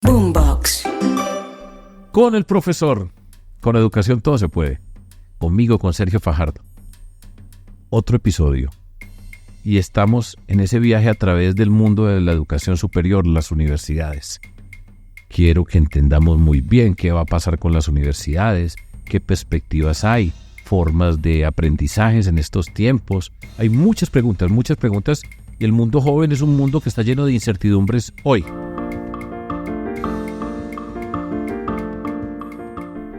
Boombox. Con el profesor, con educación todo se puede. Conmigo, con Sergio Fajardo. Otro episodio. Y estamos en ese viaje a través del mundo de la educación superior, las universidades. Quiero que entendamos muy bien qué va a pasar con las universidades, qué perspectivas hay, formas de aprendizajes en estos tiempos. Hay muchas preguntas, y el mundo joven es un mundo que está lleno de incertidumbres hoy.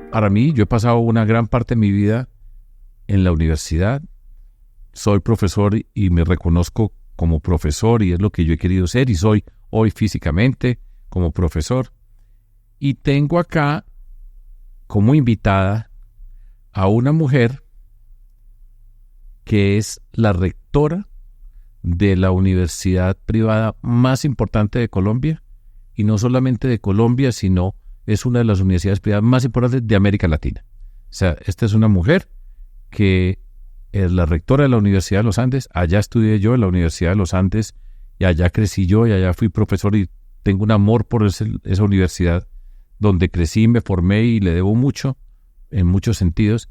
Para mí, yo he pasado una gran parte de mi vida en la universidad. Soy profesor y me reconozco como profesor y es lo que yo he querido ser y soy hoy físicamente como profesor. Y tengo acá como invitada a una mujer que es la rectora de la universidad privada más importante de Colombia, y no solamente de Colombia, sino es una de las universidades privadas más importantes de América Latina. O sea, esta es una mujer que es la rectora de la Universidad de los Andes. Allá estudié yo en la Universidad de los Andes y allá crecí yo y allá fui profesor y tengo un amor por esa universidad donde crecí, me formé y le debo mucho en muchos sentidos.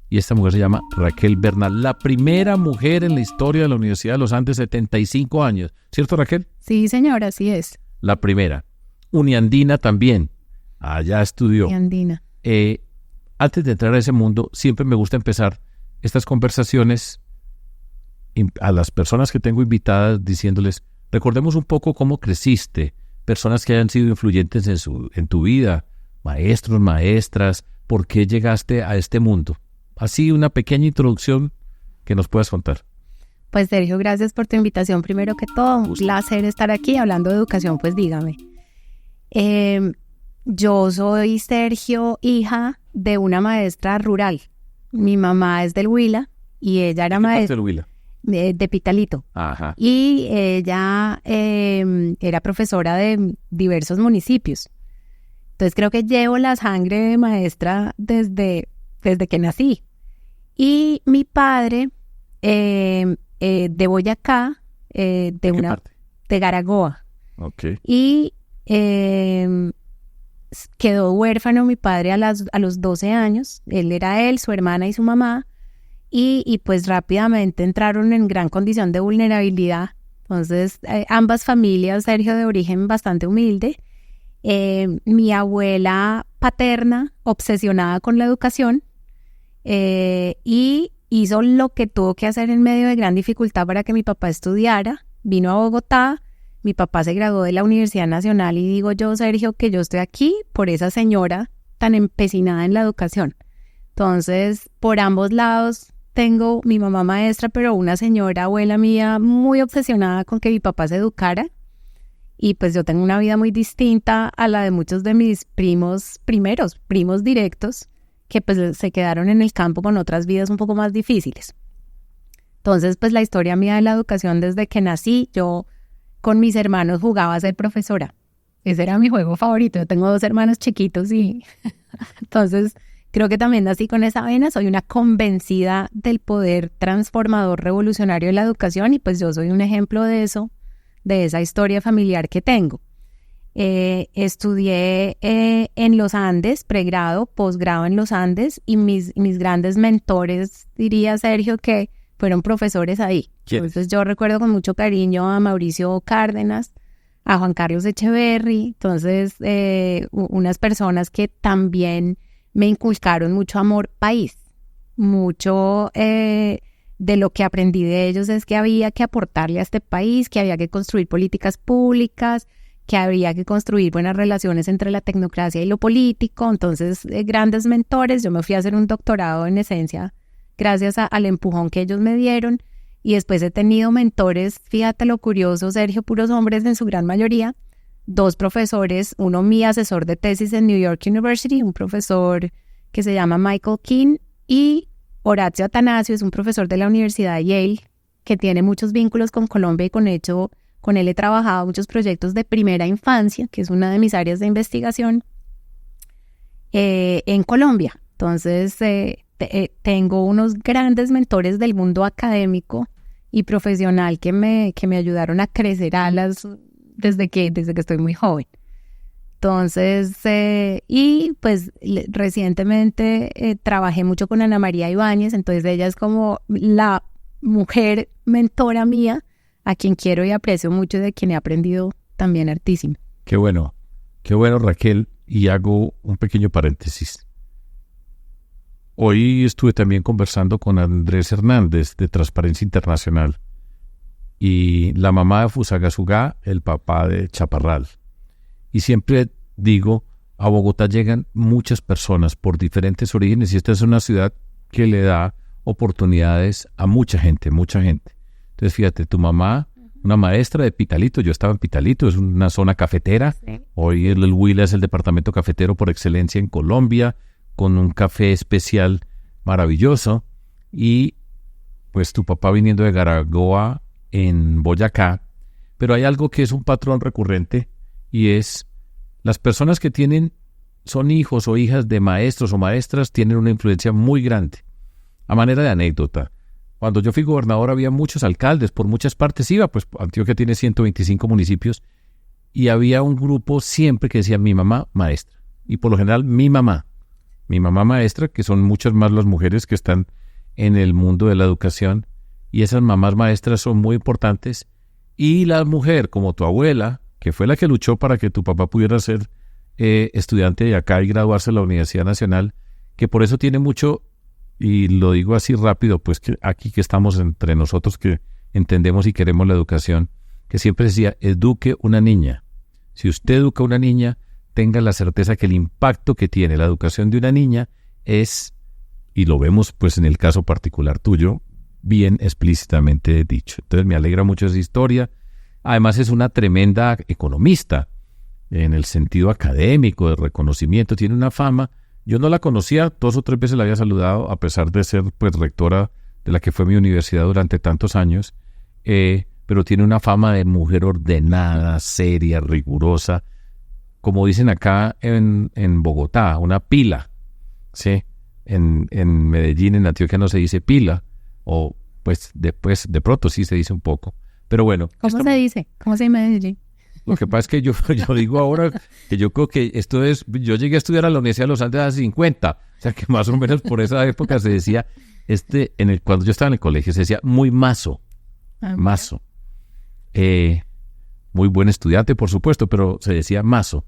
Y esta mujer se llama Raquel Bernal, la primera mujer en la historia de la Universidad de los Andes, 75 años. ¿Cierto, Raquel? Sí, señor, así es. La primera. Uniandina también. Allá estudió. Uniandina. Antes de entrar a ese mundo, siempre me gusta empezar estas conversaciones a las personas que tengo invitadas diciéndoles, recordemos un poco cómo creciste, personas que hayan sido influyentes en tu vida, maestros, maestras, ¿por qué llegaste a este mundo? Así una pequeña introducción que nos puedas contar. Pues Sergio, gracias por tu invitación. Primero que todo, un placer estar aquí hablando de educación, pues dígame. Yo soy, Sergio, hija de una maestra rural. Mi mamá es del Huila y ella era maestra del Huila? De Pitalito. Ajá. Y ella era profesora de diversos municipios. Entonces creo que llevo la sangre de maestra desde que nací. Y mi padre de Boyacá, de Garagoa. Okay. Y quedó huérfano mi padre a los 12 años. Él era su hermana y su mamá. Y pues rápidamente entraron en gran condición de vulnerabilidad. Entonces, ambas familias, Sergio, de origen bastante humilde. Mi abuela paterna, obsesionada con la educación, y hizo lo que tuvo que hacer en medio de gran dificultad para que mi papá estudiara. Vino a Bogotá, mi papá se graduó de la Universidad Nacional y digo yo, Sergio, que yo estoy aquí por esa señora tan empecinada en la educación. Entonces, por ambos lados tengo mi mamá maestra, pero una señora, abuela mía, muy obsesionada con que mi papá se educara. Y pues yo tengo una vida muy distinta a la de muchos de mis primos directos, que pues se quedaron en el campo con otras vidas un poco más difíciles. Entonces, pues la historia mía de la educación desde que nací, yo con mis hermanos jugaba a ser profesora. Ese era mi juego favorito. Yo tengo 2 hermanos chiquitos y entonces creo que también nací con esa vena. Soy una convencida del poder transformador revolucionario de la educación y pues yo soy un ejemplo de eso, de esa historia familiar que tengo. Estudié en los Andes, pregrado, posgrado en los Andes y mis grandes mentores, diría Sergio, que fueron profesores ahí. Entonces yo recuerdo con mucho cariño a Mauricio Cárdenas, a Juan Carlos Echeverry, entonces unas personas que también me inculcaron mucho amor país, mucho de lo que aprendí de ellos es que había que aportarle a este país, que había que construir políticas públicas, que había que construir buenas relaciones entre la tecnocracia y lo político. Entonces, grandes mentores. Yo me fui a hacer un doctorado en esencia gracias al empujón que ellos me dieron y después he tenido mentores, fíjate lo curioso, Sergio, puros hombres en su gran mayoría, 2 profesores, uno mi asesor de tesis en New York University, un profesor que se llama Michael King, y Horacio Atanasio es un profesor de la Universidad de Yale que tiene muchos vínculos con Colombia y con él he trabajado muchos proyectos de primera infancia, que es una de mis áreas de investigación en Colombia. Entonces, tengo unos grandes mentores del mundo académico y profesional que me ayudaron a crecer alas desde que estoy muy joven. Entonces, y pues recientemente trabajé mucho con Ana María Ibáñez, entonces ella es como la mujer mentora mía, a quien quiero y aprecio mucho, de quien he aprendido también hartísimo. Qué bueno, Raquel, y hago un pequeño paréntesis. Hoy estuve también conversando con Andrés Hernández de Transparencia Internacional y la mamá de Fusagasugá, el papá de Chaparral. Y siempre digo, a Bogotá llegan muchas personas por diferentes orígenes y esta es una ciudad que le da oportunidades a mucha gente, mucha gente. Entonces, fíjate, tu mamá, una maestra de Pitalito, yo estaba en Pitalito, es una zona cafetera. Sí. Hoy el Huila es el departamento cafetero por excelencia en Colombia, con un café especial maravilloso. Y pues tu papá viniendo de Garagoa en Boyacá. Pero hay algo que es un patrón recurrente y es las personas que son hijos o hijas de maestros o maestras tienen una influencia muy grande. A manera de anécdota, cuando yo fui gobernador había muchos alcaldes, por muchas partes iba, pues Antioquia tiene 125 municipios y había un grupo siempre que decía mi mamá maestra y por lo general mi mamá maestra, que son muchas más las mujeres que están en el mundo de la educación y esas mamás maestras son muy importantes y la mujer como tu abuela, que fue la que luchó para que tu papá pudiera ser estudiante de acá y graduarse en la Universidad Nacional, que por eso tiene mucho, y lo digo así rápido, pues que aquí que estamos entre nosotros que entendemos y queremos la educación, que siempre decía, eduque una niña. Si usted educa a una niña, tenga la certeza que el impacto que tiene la educación de una niña es, y lo vemos pues en el caso particular tuyo, bien explícitamente dicho. Entonces me alegra mucho esa historia. Además es una tremenda economista en el sentido académico, de reconocimiento, tiene una fama. Yo no la conocía, 2 o 3 veces la había saludado, a pesar de ser pues rectora de la que fue mi universidad durante tantos años, pero tiene una fama de mujer ordenada, seria, rigurosa, como dicen acá en Bogotá, una pila, ¿sí? En Medellín, en Antioquia no se dice pila, o pues después de pronto sí se dice un poco. Pero bueno. ¿Cómo se dice? ¿Cómo se dice en Medellín? Lo que pasa es que yo digo ahora que yo creo que esto es, yo llegué a estudiar a la Universidad de los Andes hace 50, o sea que más o menos por esa época se decía, cuando yo estaba en el colegio se decía muy mazo, mazo. Muy buen estudiante, por supuesto, pero se decía mazo.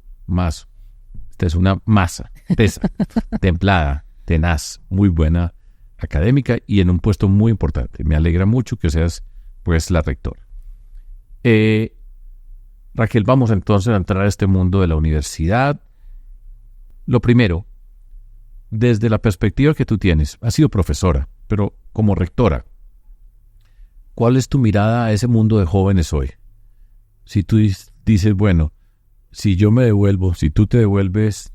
Esta es una masa, tesa, templada, tenaz, muy buena académica y en un puesto muy importante. Me alegra mucho que seas pues la rectora. Raquel, vamos entonces a entrar a este mundo de la universidad. Lo primero, desde la perspectiva que tú tienes, has sido profesora, pero como rectora, ¿cuál es tu mirada a ese mundo de jóvenes hoy? Si tú dices, bueno, si yo me devuelvo, si tú te devuelves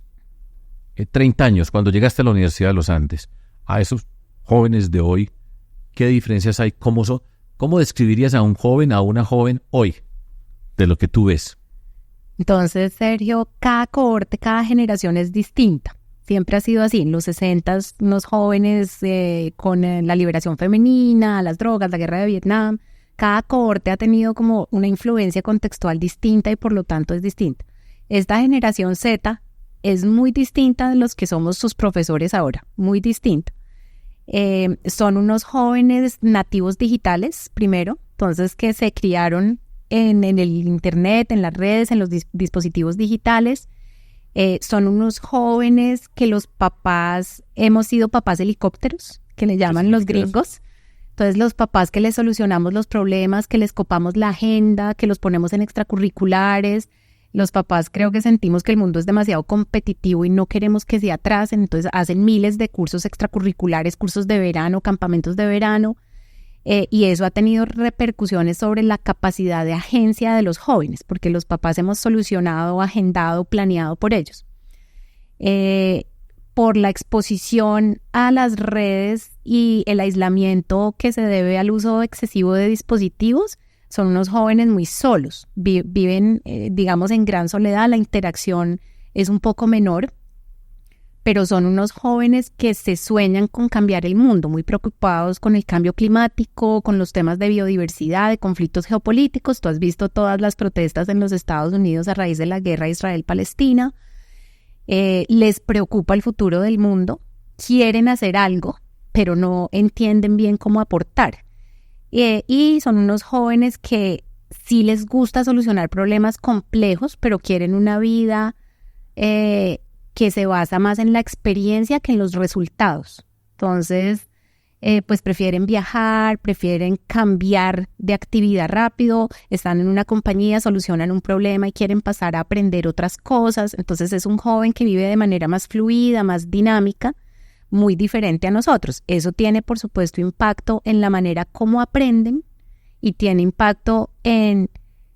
30 años, cuando llegaste a la Universidad de los Andes, a esos jóvenes de hoy, ¿qué diferencias hay? ¿Cómo describirías a un joven, a una joven hoy, de lo que tú ves? Entonces, Sergio, cada cohorte, cada generación es distinta. Siempre ha sido así. En los 60s, unos jóvenes con la liberación femenina, las drogas, la guerra de Vietnam. Cada cohorte ha tenido como una influencia contextual distinta y por lo tanto es distinta. Esta generación Z es muy distinta de los que somos sus profesores ahora, muy distinta. Son unos jóvenes nativos digitales, primero, entonces que se criaron en el internet, en las redes, en los dispositivos digitales. Son unos jóvenes que los papás, hemos sido papás helicópteros, que le llaman los gringos. Entonces los papás que les solucionamos los problemas, que les copamos la agenda, que los ponemos en extracurriculares. Los papás creo que sentimos que el mundo es demasiado competitivo y no queremos que se atrasen, entonces hacen miles de cursos extracurriculares, cursos de verano, campamentos de verano, y eso ha tenido repercusiones sobre la capacidad de agencia de los jóvenes, porque los papás hemos solucionado, agendado, planeado por ellos. Por la exposición a las redes y el aislamiento que se debe al uso excesivo de dispositivos, son unos jóvenes muy solos, viven, digamos, en gran soledad, la interacción es un poco menor, pero son unos jóvenes que se sueñan con cambiar el mundo, muy preocupados con el cambio climático, con los temas de biodiversidad, de conflictos geopolíticos. Tú has visto todas las protestas en los Estados Unidos a raíz de la guerra Israel-Palestina. Les preocupa el futuro del mundo, quieren hacer algo, pero no entienden bien cómo aportar. Y son unos jóvenes que sí les gusta solucionar problemas complejos, pero quieren una vida que se basa más en la experiencia que en los resultados. Entonces, pues prefieren viajar, prefieren cambiar de actividad rápido, están en una compañía, solucionan un problema y quieren pasar a aprender otras cosas. Entonces es un joven que vive de manera más fluida, más dinámica, muy diferente a nosotros. Eso tiene, por supuesto, impacto en la manera como aprenden y tiene impacto en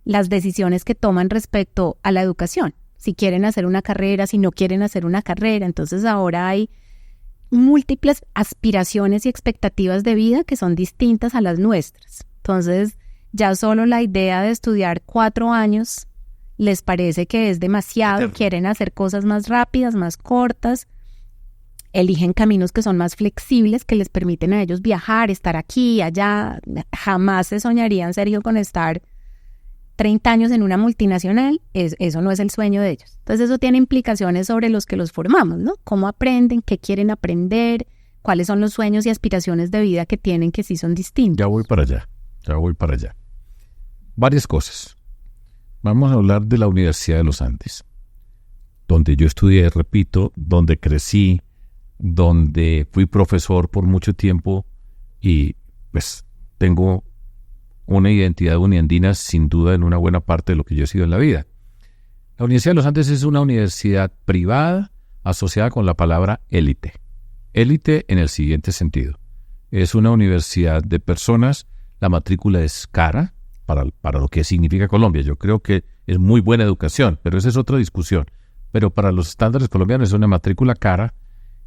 las decisiones que toman respecto a la educación. Si quieren hacer una carrera, si no quieren hacer una carrera. Entonces ahora hay múltiples aspiraciones y expectativas de vida que son distintas a las nuestras. Entonces ya solo la idea de estudiar 4 años les parece que es demasiado, quieren hacer cosas más rápidas, más cortas, eligen caminos que son más flexibles, que les permiten a ellos viajar, estar aquí, allá. Jamás se soñarían, Sergio, con estar 30 años en una multinacional. Eso no es el sueño de ellos. Entonces eso tiene implicaciones sobre los que los formamos, ¿no? Cómo aprenden, qué quieren aprender, cuáles son los sueños y aspiraciones de vida que tienen que sí son distintos. Ya voy para allá. Varias cosas. Vamos a hablar de la Universidad de los Andes, donde yo estudié, repito, donde crecí, donde fui profesor por mucho tiempo y pues tengo una identidad uniandina sin duda en una buena parte de lo que yo he sido en la vida. La Universidad de los Andes es una universidad privada asociada con la palabra élite. Élite en el siguiente sentido. Es una universidad de personas, la matrícula es cara para lo que significa Colombia. Yo creo que es muy buena educación, pero esa es otra discusión. Pero para los estándares colombianos es una matrícula cara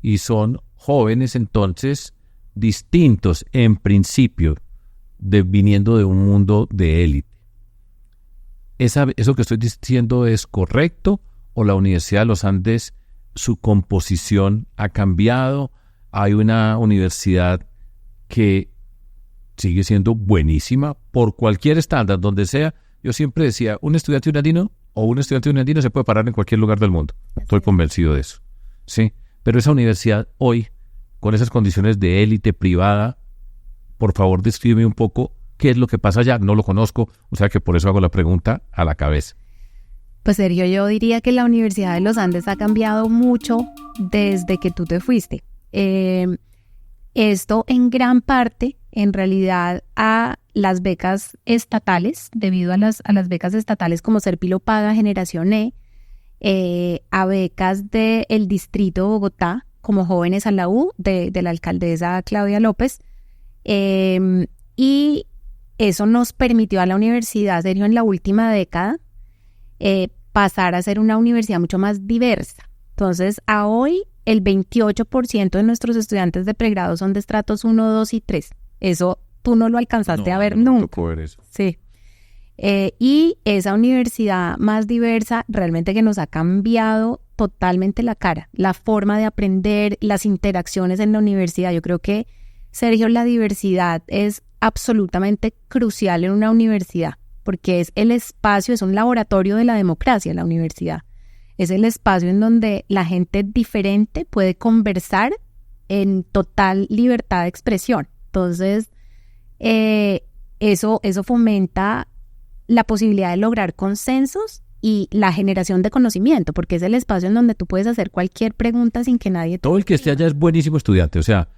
y son jóvenes entonces distintos en principio, viniendo de un mundo de élite. ¿Eso que estoy diciendo es correcto o la Universidad de los Andes, su composición ha cambiado? Hay una universidad que sigue siendo buenísima por cualquier estándar, donde sea. Yo siempre decía, un estudiante unandino se puede parar en cualquier lugar del mundo. Estoy convencido de eso. Sí, pero esa universidad hoy, con esas condiciones de élite privada, por favor, descríbeme un poco qué es lo que pasa allá. No lo conozco, o sea que por eso hago la pregunta a la cabeza. Pues Sergio, yo diría que la Universidad de los Andes ha cambiado mucho desde que tú te fuiste. Esto en gran parte, en realidad, a las becas estatales, debido a las becas estatales como Ser Pilo Paga, Generación a becas del Distrito de Bogotá, como Jóvenes a la U, de la alcaldesa Claudia López. Y eso nos permitió a la universidad, Sergio, en la última década, pasar a ser una universidad mucho más diversa. Entonces, a hoy, el 28% de nuestros estudiantes de pregrado son de estratos 1, 2 y 3. Eso tú no lo alcanzaste a ver nunca. No puedo ver eso. Sí. Y esa universidad más diversa realmente que nos ha cambiado totalmente la cara, la forma de aprender, las interacciones en la universidad. Yo creo que, Sergio, la diversidad es absolutamente crucial en una universidad, porque es el espacio, es un laboratorio de la democracia, la universidad. Es el espacio en donde la gente diferente puede conversar en total libertad de expresión. Entonces, eso fomenta la posibilidad de lograr consensos y la generación de conocimiento, porque es el espacio en donde tú puedes hacer cualquier pregunta sin que nadie... Todo el que esté allá es buenísimo estudiante, o sea,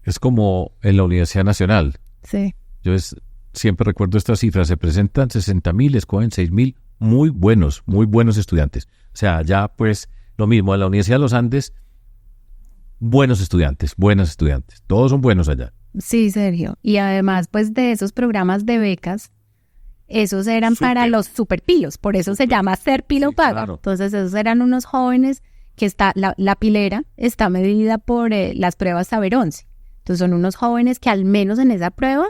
es como en la Universidad Nacional. Sí. Yo siempre recuerdo estas cifras, se presentan 60,000, escogen 6,000 muy buenos estudiantes. O sea, ya pues lo mismo, en la Universidad de los Andes, buenos estudiantes, todos son buenos allá. Sí, Sergio, y además pues de esos programas de becas, esos eran para los superpilos, por eso se llama Ser Pilo Paga. Claro. Entonces esos eran unos jóvenes que la pilera está medida por las pruebas Saber 11. Entonces son unos jóvenes que al menos en esa prueba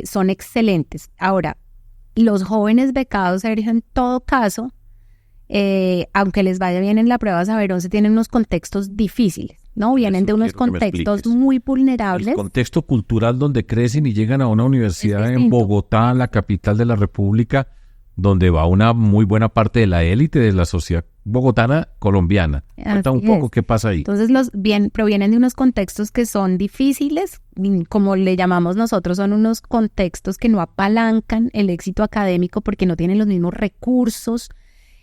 son excelentes. Ahora, los jóvenes becados, Sergio, en todo caso, aunque les vaya bien en la prueba Saber 11, tienen unos contextos difíciles, ¿no? Vienen de unos contextos muy vulnerables. El contexto cultural donde crecen y llegan a una universidad en Bogotá, la capital de la República, donde va una muy buena parte de la élite de la sociedad bogotana colombiana. Cuenta un poco qué pasa ahí. Entonces provienen de unos contextos que son difíciles, como le llamamos nosotros, son unos contextos que no apalancan el éxito académico porque no tienen los mismos recursos.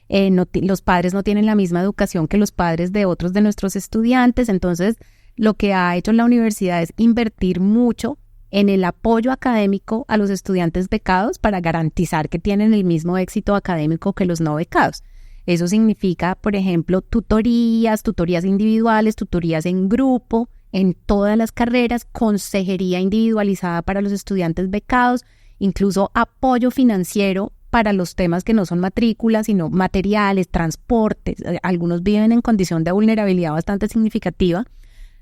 Los padres no tienen la misma educación que los padres de otros de nuestros estudiantes. Entonces, lo que ha hecho la universidad es invertir mucho en el apoyo académico a los estudiantes becados para garantizar que tienen el mismo éxito académico que los no becados. Eso significa, por ejemplo, tutorías individuales, tutorías en grupo, en todas las carreras, consejería individualizada para los estudiantes becados, incluso apoyo financiero para los temas que no son matrículas, sino materiales, transportes. Algunos viven en condición de vulnerabilidad bastante significativa.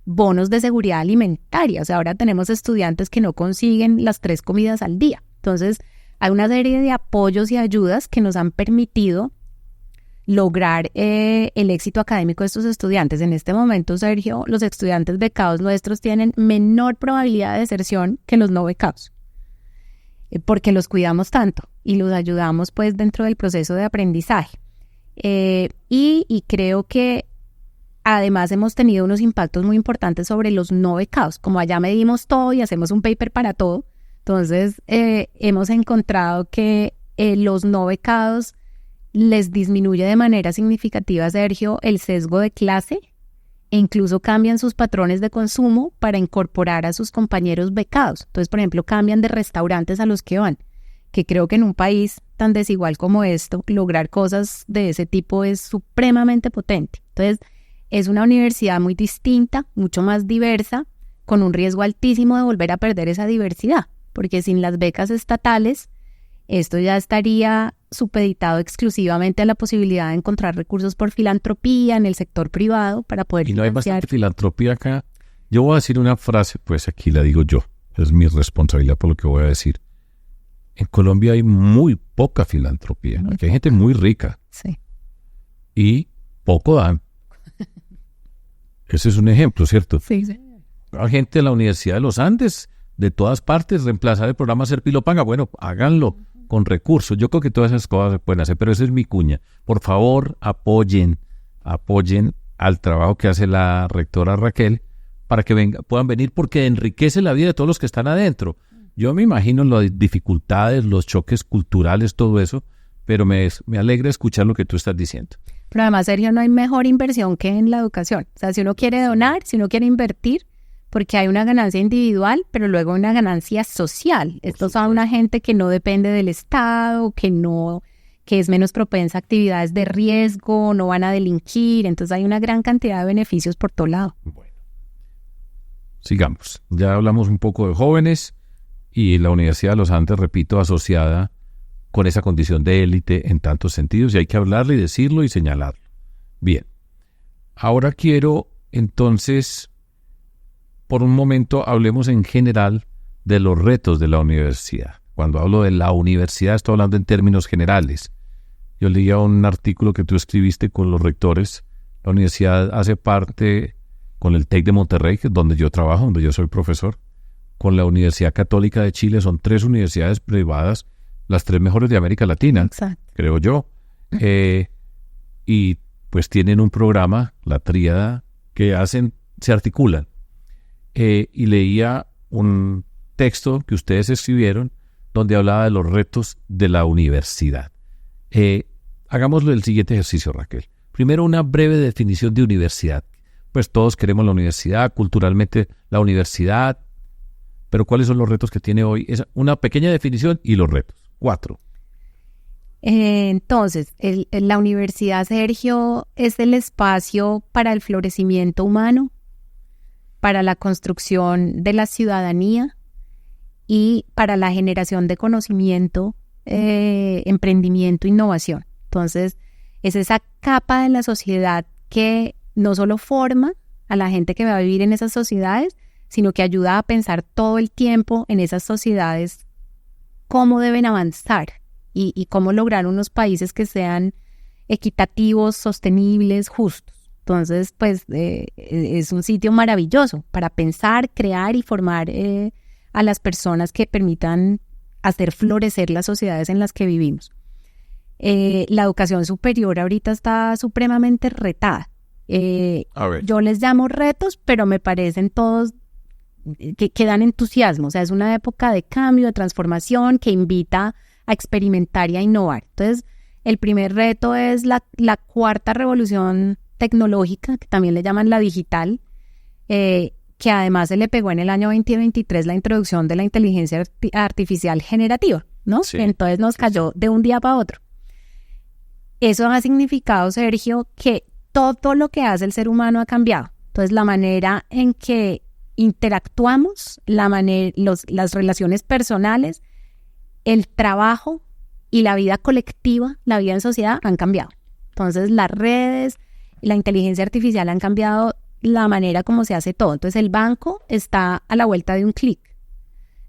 Bonos de seguridad alimentaria. O sea, ahora tenemos estudiantes que no consiguen las 3 comidas al día. Entonces, hay una serie de apoyos y ayudas que nos han permitido lograr el éxito académico de estos estudiantes. En este momento, Sergio, los estudiantes becados nuestros tienen menor probabilidad de deserción que los no becados, porque los cuidamos tanto y los ayudamos pues dentro del proceso de aprendizaje. Y creo que además hemos tenido unos impactos muy importantes sobre los no becados. Como allá medimos todo y hacemos un paper para todo, entonces hemos encontrado que los no becados les disminuye de manera significativa, Sergio, el sesgo de clase e incluso cambian sus patrones de consumo para incorporar a sus compañeros becados. Entonces, por ejemplo, cambian de restaurantes a los que van, que creo que en un país tan desigual como esto, lograr cosas de ese tipo es supremamente potente. Entonces, es una universidad muy distinta, mucho más diversa, con un riesgo altísimo de volver a perder esa diversidad, porque sin las becas estatales, esto ya estaría supeditado exclusivamente a la posibilidad de encontrar recursos por filantropía en el sector privado para poder financiar. Y no hay bastante filantropía acá. Yo voy a decir una frase, pues aquí la digo yo, es mi responsabilidad por lo que voy a decir. En Colombia hay muy poca filantropía, aquí hay gente muy rica. Sí. Y poco dan. Ese es un ejemplo, ¿cierto? Sí, sí. Hay gente de la Universidad de los Andes, de todas partes, reemplazar el programa Serpilo-Panga. Bueno, háganlo con recursos. Yo creo que todas esas cosas se pueden hacer, pero esa es mi cuña. Por favor, apoyen al trabajo que hace la rectora Raquel para que puedan venir, porque enriquece la vida de todos los que están adentro. Yo me imagino las dificultades, los choques culturales, todo eso, pero me alegra escuchar lo que tú estás diciendo. Pero además, Sergio, no hay mejor inversión que en la educación. O sea, si uno quiere donar, si uno quiere invertir, porque hay una ganancia individual, pero luego una ganancia social. Esto es a una gente que no depende del Estado, que es menos propensa a actividades de riesgo, no van a delinquir. Entonces hay una gran cantidad de beneficios por todo lado. Bueno, sigamos. Ya hablamos un poco de jóvenes y la Universidad de los Andes, repito, asociada con esa condición de élite en tantos sentidos, y hay que hablarle y decirlo y señalarlo. Bien, ahora quiero entonces, por un momento, hablemos en general de los retos de la universidad. Cuando hablo de la universidad, estoy hablando en términos generales. Yo leía un artículo que tú escribiste con los rectores. La universidad hace parte con el TEC de Monterrey, que es donde yo trabajo, donde yo soy profesor, con la Universidad Católica de Chile. Son 3 universidades privadas, las 3 mejores de América Latina, exacto, creo yo. Y pues tienen un programa, la tríada, que se articulan. Y leía un texto que ustedes escribieron donde hablaba de los retos de la universidad. Hagámoslo el siguiente ejercicio, Raquel. Primero, una breve definición de universidad. Pues todos queremos la universidad, culturalmente la universidad, pero ¿cuáles son los retos que tiene hoy? Es una pequeña definición y los retos. 4. Entonces, la universidad, Sergio, es el espacio para el florecimiento humano, para la construcción de la ciudadanía y para la generación de conocimiento, emprendimiento, innovación. Entonces, es esa capa de la sociedad que no solo forma a la gente que va a vivir en esas sociedades, sino que ayuda a pensar todo el tiempo en esas sociedades cómo deben avanzar y cómo lograr unos países que sean equitativos, sostenibles, justos. Entonces, pues es un sitio maravilloso para pensar, crear y formar a las personas que permitan hacer florecer las sociedades en las que vivimos. La educación superior ahorita está supremamente retada. Yo les llamo retos, pero me parecen todos que dan entusiasmo. O sea, es una época de cambio, de transformación que invita a experimentar y a innovar. Entonces, el primer reto es la cuarta revolución tecnológica, que también le llaman la digital, que además se le pegó en el año 2023 la introducción de la inteligencia artificial generativa, ¿no? Sí. Entonces nos cayó de un día para otro. Eso ha significado, Sergio, que todo lo que hace el ser humano ha cambiado. Entonces la manera en que interactuamos, las relaciones personales, el trabajo y la vida colectiva, la vida en sociedad han cambiado. Entonces las redes, la inteligencia artificial han cambiado la manera como se hace todo. Entonces el banco está a la vuelta de un clic.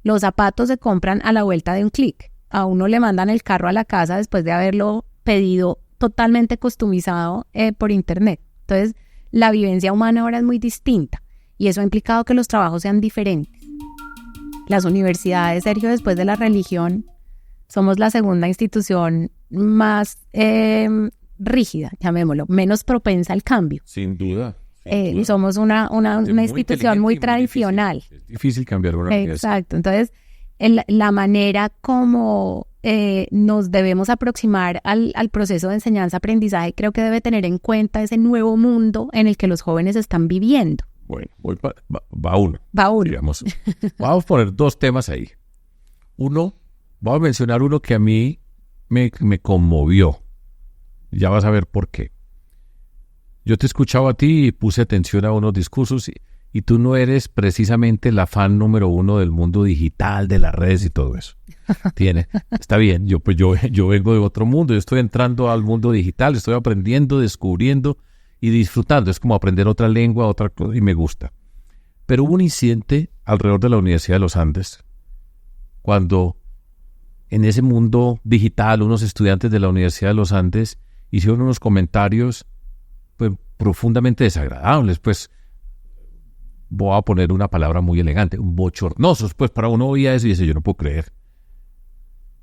Los zapatos se compran a la vuelta de un clic. A uno le mandan el carro a la casa después de haberlo pedido totalmente customizado por internet. Entonces la vivencia humana ahora es muy distinta y eso ha implicado que los trabajos sean diferentes. Las universidades, Sergio, después de la religión, somos la segunda institución más rígida, llamémoslo, menos propensa al cambio. Sin duda. Somos una institución muy tradicional. Es difícil cambiar una universidad. Exacto. Entonces, la manera como nos debemos aproximar al proceso de enseñanza-aprendizaje creo que debe tener en cuenta ese nuevo mundo en el que los jóvenes están viviendo. Bueno, va uno. Digamos. Vamos a poner dos temas ahí. Vamos a mencionar uno que a mí me conmovió. Ya vas a ver por qué. Yo te escuchaba a ti y puse atención a unos discursos y tú no eres precisamente la fan número uno del mundo digital, de las redes y todo eso. Está bien, yo vengo de otro mundo, yo estoy entrando al mundo digital, estoy aprendiendo, descubriendo y disfrutando. Es como aprender otra lengua, otra cosa, y me gusta. Pero hubo un incidente alrededor de la Universidad de los Andes, cuando en ese mundo digital unos estudiantes de la Universidad de los Andes hicieron unos comentarios pues, profundamente desagradables, pues voy a poner una palabra muy elegante, bochornosos, pues para uno oía eso y dice, yo no puedo creer.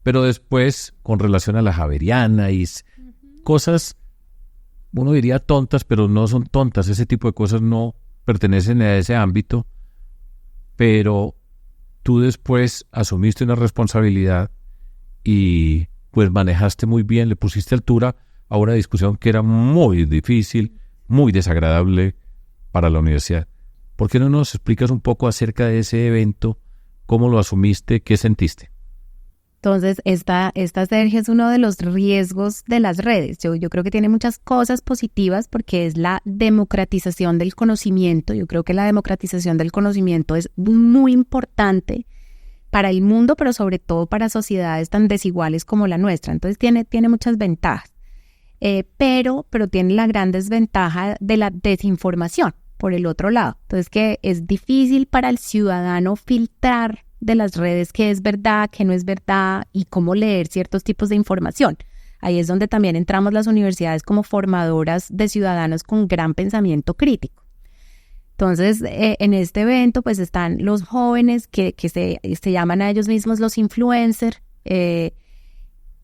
Pero después, con relación a la Javeriana y cosas, uno diría tontas, pero no son tontas, ese tipo de cosas no pertenecen a ese ámbito, pero tú después asumiste una responsabilidad y pues manejaste muy bien, le pusiste altura a una discusión que era muy difícil, muy desagradable para la universidad. ¿Por qué no nos explicas un poco acerca de ese evento? ¿Cómo lo asumiste? ¿Qué sentiste? Entonces, esta Sergio, es uno de los riesgos de las redes. Yo creo que tiene muchas cosas positivas porque es la democratización del conocimiento. Yo creo que la democratización del conocimiento es muy importante para el mundo, pero sobre todo para sociedades tan desiguales como la nuestra. Entonces, tiene muchas ventajas. Pero tiene la gran desventaja de la desinformación, por el otro lado. Entonces, que es difícil para el ciudadano filtrar de las redes qué es verdad, qué no es verdad y cómo leer ciertos tipos de información. Ahí es donde también entramos las universidades como formadoras de ciudadanos con gran pensamiento crítico. Entonces, en este evento pues están los jóvenes que se llaman a ellos mismos los influencers,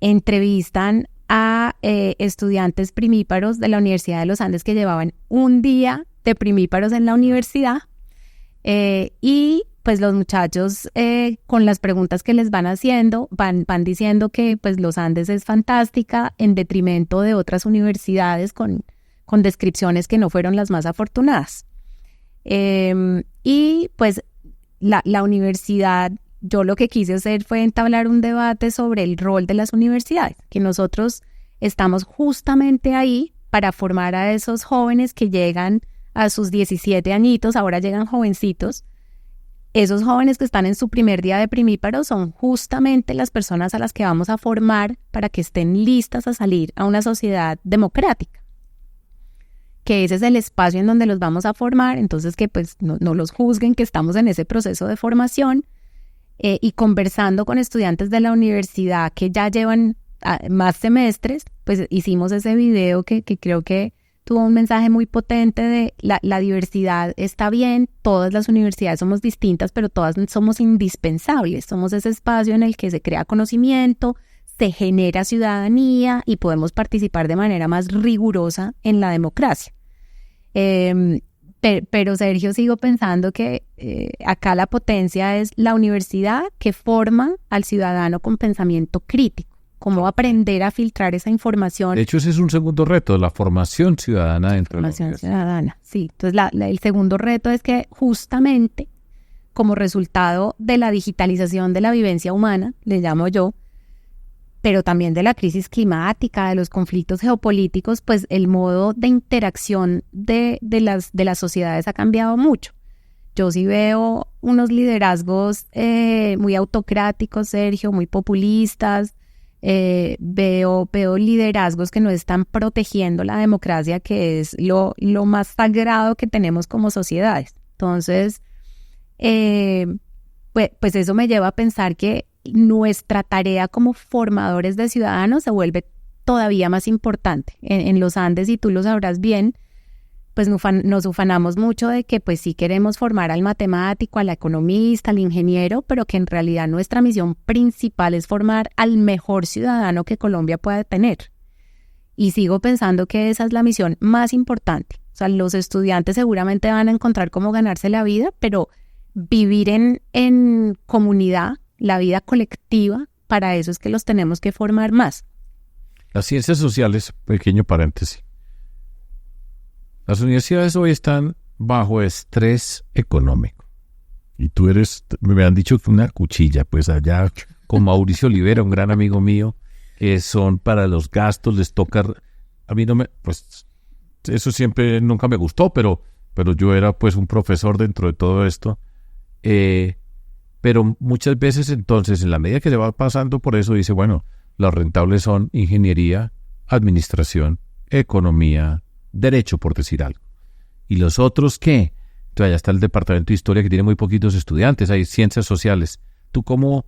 entrevistan a estudiantes primíparos de la Universidad de los Andes que llevaban un día de primíparos en la universidad y pues los muchachos con las preguntas que les van haciendo van diciendo que pues los Andes es fantástica en detrimento de otras universidades con descripciones que no fueron las más afortunadas. Y pues la universidad, yo lo que quise hacer fue entablar un debate sobre el rol de las universidades, que nosotros estamos justamente ahí para formar a esos jóvenes que llegan a sus 17 añitos, ahora llegan jovencitos. Esos jóvenes que están en su primer día de primíparos son justamente las personas a las que vamos a formar para que estén listas a salir a una sociedad democrática. Que ese es el espacio en donde los vamos a formar, entonces que pues no los juzguen, que estamos en ese proceso de formación y conversando con estudiantes de la universidad que ya llevan más semestres, pues hicimos ese video que creo que tuvo un mensaje muy potente de la diversidad está bien, todas las universidades somos distintas, pero todas somos indispensables, somos ese espacio en el que se crea conocimiento, se genera ciudadanía y podemos participar de manera más rigurosa en la democracia. Pero Sergio, sigo pensando que acá la potencia es la universidad que forma al ciudadano con pensamiento crítico. Cómo aprender a filtrar esa información. De hecho, ese es un segundo reto, la formación ciudadana dentro de la universidad. Formación ciudadana, sí. Entonces, el segundo reto es que justamente como resultado de la digitalización de la vivencia humana, le llamo yo, pero también de la crisis climática, de los conflictos geopolíticos, pues el modo de interacción de las sociedades ha cambiado mucho. Yo sí veo unos liderazgos muy autocráticos, Sergio, muy populistas. Veo liderazgos que no están protegiendo la democracia, que es lo más sagrado que tenemos como sociedades. Entonces, pues eso me lleva a pensar que nuestra tarea como formadores de ciudadanos se vuelve todavía más importante. En los Andes, y tú lo sabrás bien, pues nos ufanamos mucho de que pues sí queremos formar al matemático, al economista, al ingeniero, pero que en realidad nuestra misión principal es formar al mejor ciudadano que Colombia pueda tener. Y sigo pensando que esa es la misión más importante. O sea, los estudiantes seguramente van a encontrar cómo ganarse la vida, pero vivir en comunidad, la vida colectiva, para eso es que los tenemos que formar más. Las ciencias sociales, pequeño paréntesis. Las universidades hoy están bajo estrés económico. Y tú me han dicho que una cuchilla, pues allá con Mauricio Olivera, un gran amigo mío, que son para los gastos, les toca, a mí no me, pues eso siempre nunca me gustó, pero yo era pues un profesor dentro de todo esto. Pero muchas veces entonces, en la medida que se va pasando por eso, dice, bueno, los rentables son ingeniería, administración, economía, derecho, por decir algo. ¿Y los otros qué? Entonces allá está el departamento de historia, que tiene muy poquitos estudiantes, hay ciencias sociales. ¿Tú cómo?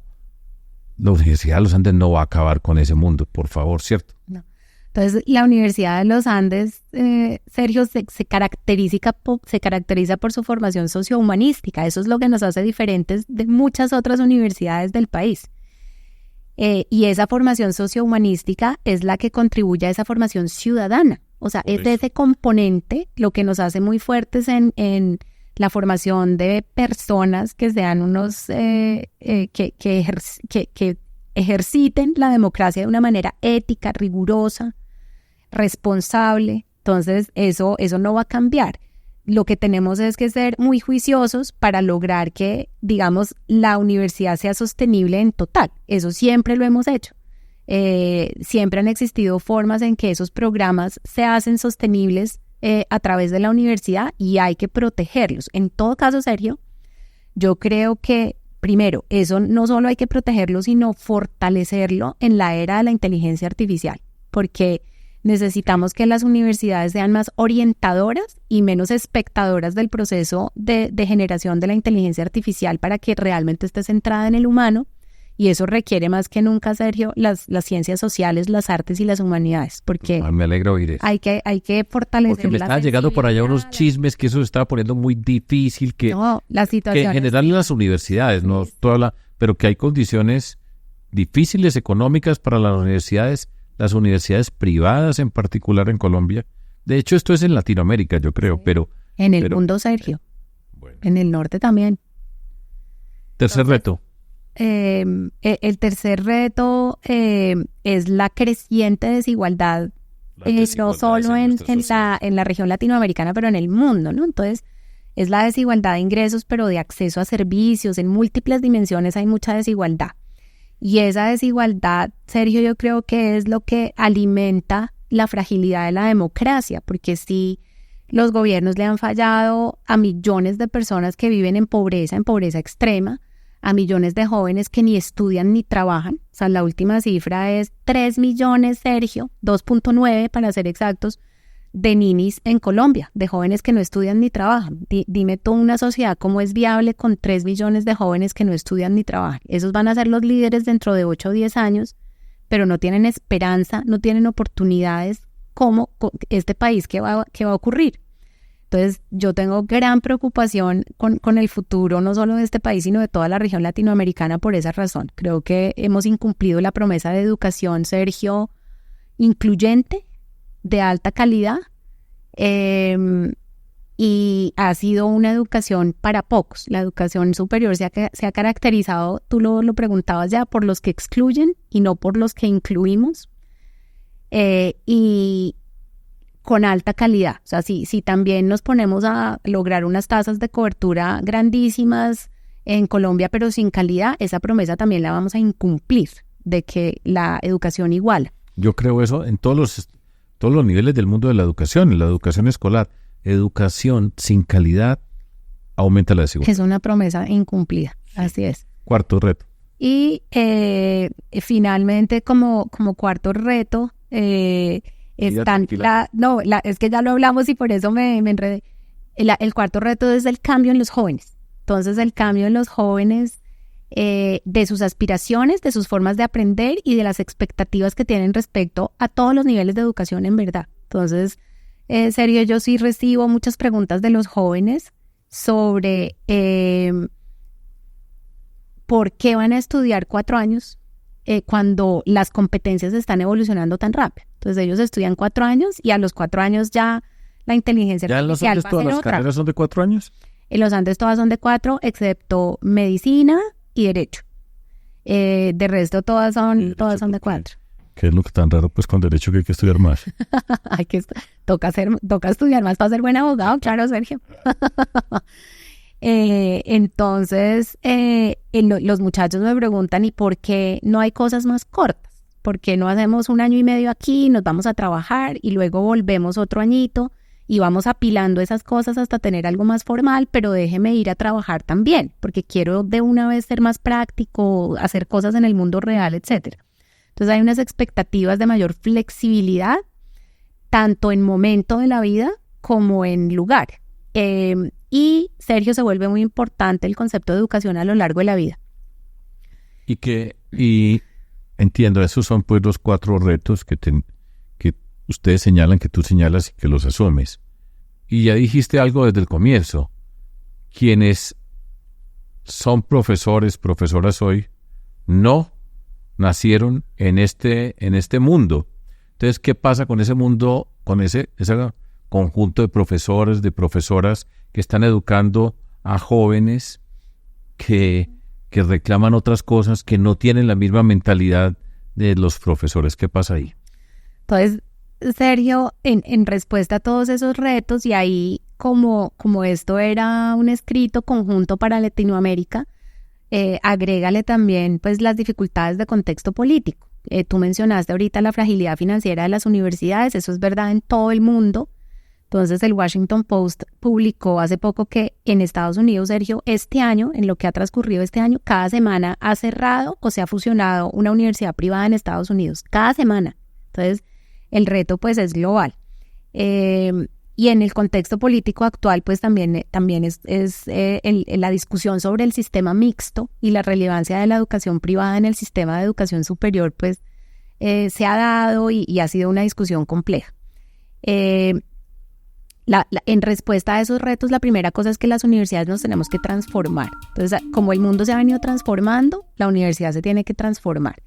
La Universidad de los Andes no va a acabar con ese mundo, por favor, ¿cierto? No. Entonces, la Universidad de los Andes, Sergio, se caracteriza por su formación sociohumanística. Eso es lo que nos hace diferentes de muchas otras universidades del país. Y esa formación sociohumanística es la que contribuye a esa formación ciudadana. O sea, es de ese componente lo que nos hace muy fuertes en la formación de personas que sean unos que ejerciten la democracia de una manera ética, rigurosa, responsable. Entonces, eso no va a cambiar. Lo que tenemos es que ser muy juiciosos para lograr que, digamos, la universidad sea sostenible en total. Eso siempre lo hemos hecho. Siempre han existido formas en que esos programas se hacen sostenibles a través de la universidad y hay que protegerlos. En todo caso, Sergio, yo creo que primero, eso no solo hay que protegerlo, sino fortalecerlo en la era de la inteligencia artificial, porque necesitamos que las universidades sean más orientadoras y menos espectadoras del proceso de generación de la inteligencia artificial para que realmente esté centrada en el humano. Y eso requiere más que nunca, Sergio, las ciencias sociales, las artes y las humanidades, porque me alegra oír eso. Hay que fortalecer. Porque me estaban llegando por allá unos chismes que eso se estaba poniendo muy difícil, la situación que en general en las universidades, no pero que hay condiciones difíciles económicas para las universidades privadas en particular en Colombia. De hecho, esto es en Latinoamérica, yo creo, sí. pero... En el mundo, Sergio. Bueno. En el norte también. Tercer reto. El tercer reto es la creciente desigualdad, no solo en la región latinoamericana, pero en el mundo, ¿no? Entonces, es la desigualdad de ingresos, pero de acceso a servicios. En múltiples dimensiones hay mucha desigualdad. Y esa desigualdad, Sergio, yo creo que es lo que alimenta la fragilidad de la democracia, porque si los gobiernos le han fallado a millones de personas que viven en pobreza extrema, a millones de jóvenes que ni estudian ni trabajan. O sea, la última cifra es 3 millones, Sergio, 2.9 para ser exactos, de ninis en Colombia, de jóvenes que no estudian ni trabajan. Dime tú, una sociedad cómo es viable con 3 millones de jóvenes que no estudian ni trabajan. Esos van a ser los líderes dentro de 8 o 10 años, pero no tienen esperanza, no tienen oportunidades como este país que va a ocurrir. Entonces, yo tengo gran preocupación con el futuro, no solo de este país, sino de toda la región latinoamericana por esa razón. Creo que hemos incumplido la promesa de educación, Sergio, incluyente, de alta calidad, y ha sido una educación para pocos. La educación superior se ha caracterizado, tú lo preguntabas ya, por los que excluyen y no por los que incluimos. Y con alta calidad. O sea, si también nos ponemos a lograr unas tasas de cobertura grandísimas en Colombia, pero sin calidad, esa promesa también la vamos a incumplir, de que la educación iguala. Yo creo eso en todos los niveles del mundo de la educación, en la educación escolar. Educación sin calidad aumenta la desigualdad. Es una promesa incumplida, así es. Cuarto reto. Y finalmente, como cuarto reto, es que ya lo hablamos y por eso me enredé. El cuarto reto es el cambio en los jóvenes. Entonces, el cambio en los jóvenes, de sus aspiraciones, de sus formas de aprender y de las expectativas que tienen respecto a todos los niveles de educación en verdad. Entonces, Sergio, yo sí recibo muchas preguntas de los jóvenes sobre por qué van a estudiar 4 años cuando las competencias están evolucionando tan rápido. Entonces ellos estudian 4 años y a los 4 años ya la inteligencia artificial va a ser otra. ¿Ya en los Andes todas las carreras son de 4 años? En los Andes todas son de 4, excepto medicina y derecho. De resto todas son de 4. ¿Qué es lo que tan raro pues con derecho que hay que estudiar más? Toca estudiar más para ser buen abogado, claro, Sergio. Entonces, los muchachos me preguntan, ¿y por qué no hay cosas más cortas? ¿Por qué no hacemos 1 año y medio aquí, nos vamos a trabajar y luego volvemos otro añito y vamos apilando esas cosas hasta tener algo más formal, pero déjeme ir a trabajar también, porque quiero de una vez ser más práctico, hacer cosas en el mundo real, etcétera? Entonces hay unas expectativas de mayor flexibilidad, tanto en momento de la vida como en lugar. Y, Sergio, se vuelve muy importante el concepto de educación a lo largo de la vida. Y entiendo, esos son pues los 4 retos que ustedes señalan, que tú señalas y que los asumes. Y ya dijiste algo desde el comienzo. Quienes son profesoras hoy, no nacieron en este mundo. Entonces, ¿qué pasa con ese mundo, con ese conjunto de profesores, de profesoras que están educando a jóvenes que reclaman otras cosas, que no tienen la misma mentalidad de los profesores? ¿Qué pasa ahí? Entonces, Sergio, en respuesta a todos esos retos, y ahí como esto era un escrito conjunto para Latinoamérica, agrégale también pues las dificultades de contexto político. Tú mencionaste ahorita la fragilidad financiera de las universidades, eso es verdad en todo el mundo. Entonces el Washington Post publicó hace poco que en Estados Unidos, Sergio, este año, en lo que ha transcurrido este año, cada semana ha cerrado o se ha fusionado una universidad privada en Estados Unidos, cada semana. Entonces el reto pues es global. Y en el contexto político actual, pues también es la discusión sobre el sistema mixto y la relevancia de la educación privada en el sistema de educación superior, pues se ha dado y ha sido una discusión compleja. En respuesta a esos retos, la primera cosa es que las universidades nos tenemos que transformar. Entonces, como el mundo se ha venido transformando, la universidad se tiene que transformar.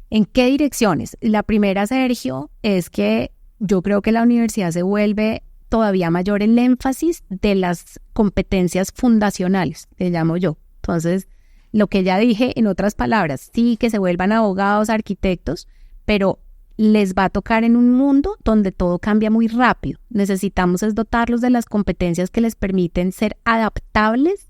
¿En qué direcciones? La primera, Sergio, es que yo creo que la universidad se vuelve todavía mayor el énfasis de las competencias fundacionales, le llamo yo. Entonces, lo que ya dije, en otras palabras, sí que se vuelvan abogados, arquitectos, pero les va a tocar en un mundo donde todo cambia muy rápido. Necesitamos es dotarlos de las competencias que les permiten ser adaptables,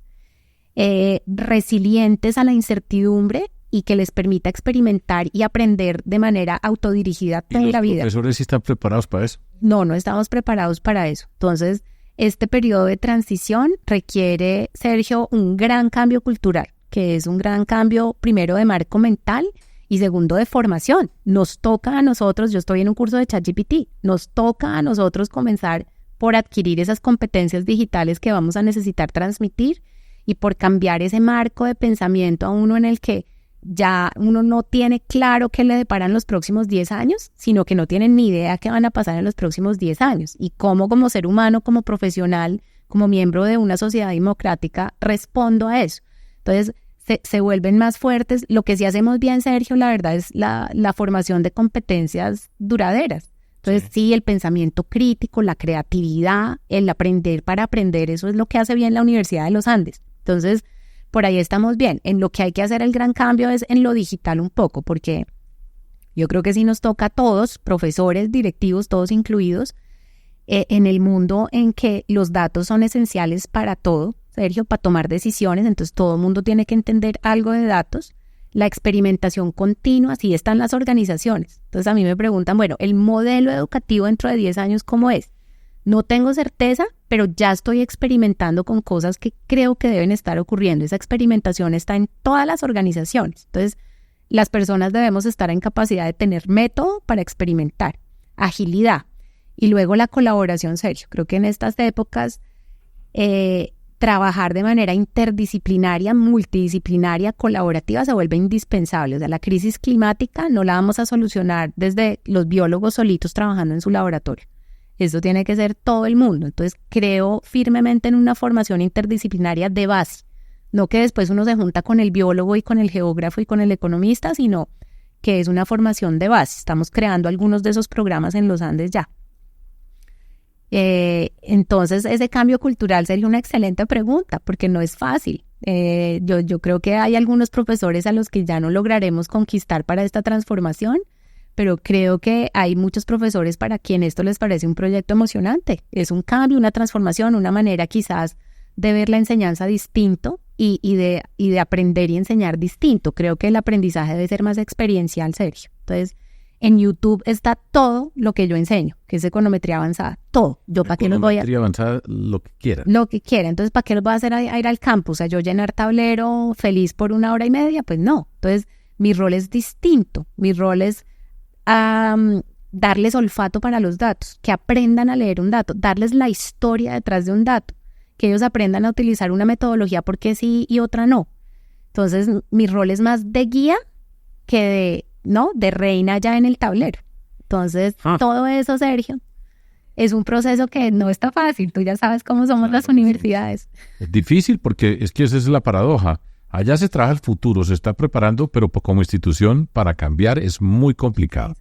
resilientes a la incertidumbre y que les permita experimentar y aprender de manera autodirigida toda la vida. ¿Los profesores sí están preparados para eso? No estamos preparados para eso. Entonces, este periodo de transición requiere, Sergio, un gran cambio cultural, que es un gran cambio, primero, de marco mental y segundo, de formación. Nos toca a nosotros, yo estoy en un curso de ChatGPT, nos toca a nosotros comenzar por adquirir esas competencias digitales que vamos a necesitar transmitir y por cambiar ese marco de pensamiento a uno en el que ya uno no tiene claro qué le deparan los próximos 10 años, sino que no tienen ni idea qué van a pasar en los próximos 10 años. Y cómo como ser humano, como profesional, como miembro de una sociedad democrática, respondo a eso. Entonces, se vuelven más fuertes. Lo que sí hacemos bien, Sergio, la verdad, es la formación de competencias duraderas. Entonces, sí, el pensamiento crítico, la creatividad, el aprender para aprender, eso es lo que hace bien la Universidad de los Andes. Entonces, por ahí estamos bien. En lo que hay que hacer el gran cambio es en lo digital un poco, porque yo creo que sí nos toca a todos, profesores, directivos, todos incluidos, en el mundo en que los datos son esenciales para todo, Sergio, para tomar decisiones. Entonces todo el mundo tiene que entender algo de datos. La experimentación continua, así están las organizaciones. Entonces a mí me preguntan, bueno, el modelo educativo dentro de 10 años, ¿cómo es? No tengo certeza, pero ya estoy experimentando con cosas que creo que deben estar ocurriendo. Esa experimentación está en todas las organizaciones. Entonces, las personas debemos estar en capacidad de tener método para experimentar, agilidad y luego la colaboración, Sergio. Creo que en estas épocas trabajar de manera interdisciplinaria, multidisciplinaria, colaborativa se vuelve indispensable. O sea, la crisis climática no la vamos a solucionar desde los biólogos solitos trabajando en su laboratorio. Eso tiene que ser todo el mundo. Entonces, creo firmemente en una formación interdisciplinaria de base. No que después uno se junta con el biólogo y con el geógrafo y con el economista, sino que es una formación de base. Estamos creando algunos de esos programas en los Andes ya. Entonces, ese cambio cultural sería una excelente pregunta, porque no es fácil. Yo creo que hay algunos profesores a los que ya no lograremos conquistar para esta transformación, pero creo que hay muchos profesores para quien esto les parece un proyecto emocionante. Es un cambio, una transformación, una manera quizás de ver la enseñanza distinto y de aprender y enseñar distinto. Creo que el aprendizaje debe ser más experiencial, Sergio. Entonces, en YouTube está todo lo que yo enseño, que es econometría avanzada, todo. Yo para qué los voy a... Econometría avanzada, lo que quiera. Lo que quiera. Entonces, ¿para qué los voy a hacer a ir al campus? O sea, yo llenar tablero feliz por 1 hora y media, pues no. Entonces, mi rol es distinto. Mi rol es darles olfato para los datos, que aprendan a leer un dato, darles la historia detrás de un dato, que ellos aprendan a utilizar una metodología porque sí y otra no. Entonces, mi rol es más de guía que de reina ya en el tablero. Entonces, todo eso, Sergio, es un proceso que no está fácil. Tú ya sabes cómo somos las universidades. Es difícil porque es que esa es la paradoja. Allá se trabaja el futuro, se está preparando, pero como institución para cambiar es muy complicado.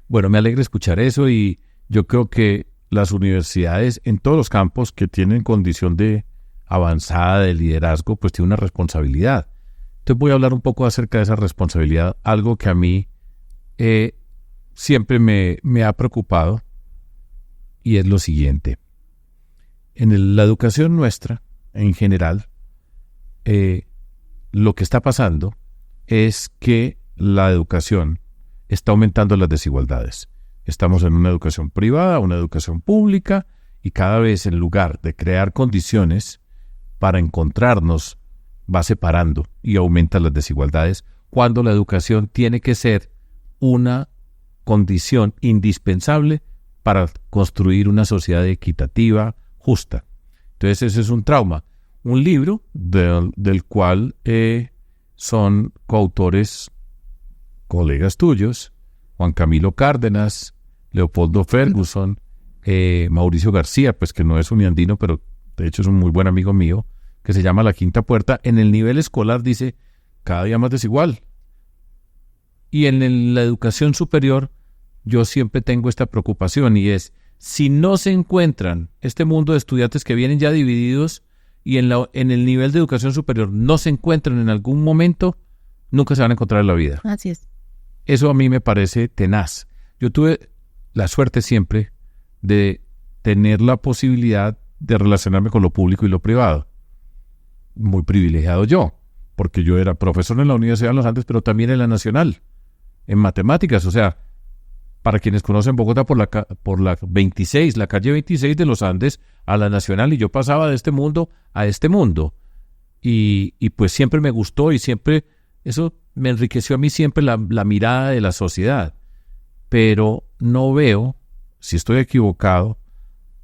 Bueno, me alegra escuchar eso y yo creo que las universidades en todos los campos que tienen condición de avanzada de liderazgo, pues tienen una responsabilidad. Entonces voy a hablar un poco acerca de esa responsabilidad, algo que a mí siempre me ha preocupado, y es lo siguiente. En la educación nuestra, en general, lo que está pasando es que la educación está aumentando las desigualdades. Estamos en una educación privada, una educación pública, y cada vez en lugar de crear condiciones para encontrarnos, va separando y aumenta las desigualdades, cuando la educación tiene que ser una condición indispensable para construir una sociedad equitativa, justa. Entonces ese es un trauma. Un libro del cual son coautores colegas tuyos, Juan Camilo Cárdenas, Leopoldo Ferguson, Mauricio García, pues que no es uniandino, pero de hecho es un muy buen amigo mío, que se llama La Quinta Puerta. En el nivel escolar dice cada día más desigual. Y en la educación superior yo siempre tengo esta preocupación, y es, si no se encuentran este mundo de estudiantes que vienen ya divididos y en el nivel de educación superior no se encuentran en algún momento, nunca se van a encontrar en la vida. Así es. Eso a mí me parece tenaz. Yo tuve la suerte siempre de tener la posibilidad de relacionarme con lo público y lo privado. Muy privilegiado yo, porque yo era profesor en la Universidad de los Andes, pero también en la Nacional, en matemáticas. O sea, para quienes conocen Bogotá, por la 26, la calle 26 de los Andes, a la Nacional, y yo pasaba de este mundo a este mundo. Y pues siempre me gustó, y siempre eso me enriqueció a mí siempre la mirada de la sociedad. Pero no veo, si estoy equivocado,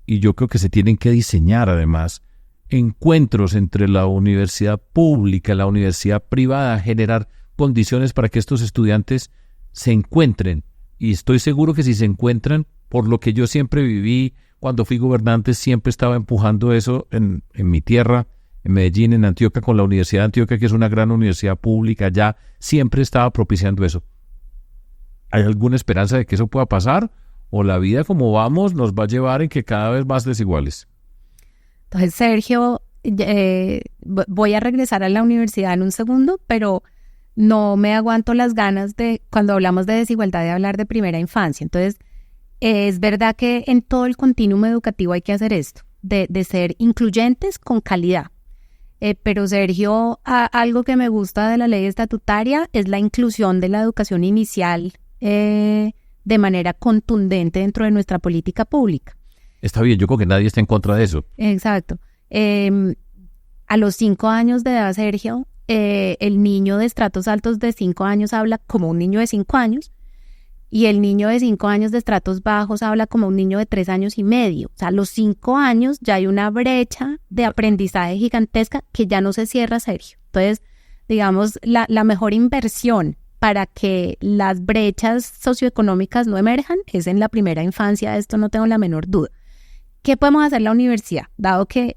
y yo creo que se tienen que diseñar además encuentros entre la universidad pública y la universidad privada, generar condiciones para que estos estudiantes se encuentren. Y estoy seguro que si se encuentran, por lo que yo siempre viví, cuando fui gobernante, siempre estaba empujando eso en mi tierra, en Medellín, en Antioquia, con la Universidad de Antioquia, que es una gran universidad pública, ya siempre estaba propiciando eso. ¿Hay alguna esperanza de que eso pueda pasar? ¿O la vida como vamos nos va a llevar en que cada vez más desiguales? Entonces, Sergio, voy a regresar a la universidad en un segundo, pero no me aguanto las ganas de, cuando hablamos de desigualdad, de hablar de primera infancia. Entonces, es verdad que en todo el continuum educativo hay que hacer esto, de ser incluyentes con calidad. Pero Sergio, algo que me gusta de la ley estatutaria es la inclusión de la educación inicial de manera contundente dentro de nuestra política pública. Está bien, yo creo que nadie está en contra de eso. Exacto. A los 5 años de edad, Sergio, el niño de estratos altos de 5 años habla como un niño de 5 años y el niño de 5 años de estratos bajos habla como un niño de 3 años y medio. O sea, a los 5 años ya hay una brecha de aprendizaje gigantesca que ya no se cierra, Sergio. Entonces, digamos, la mejor inversión para que las brechas socioeconómicas no emerjan es en la primera infancia, de esto no tengo la menor duda. ¿Qué podemos hacer la universidad? Dado que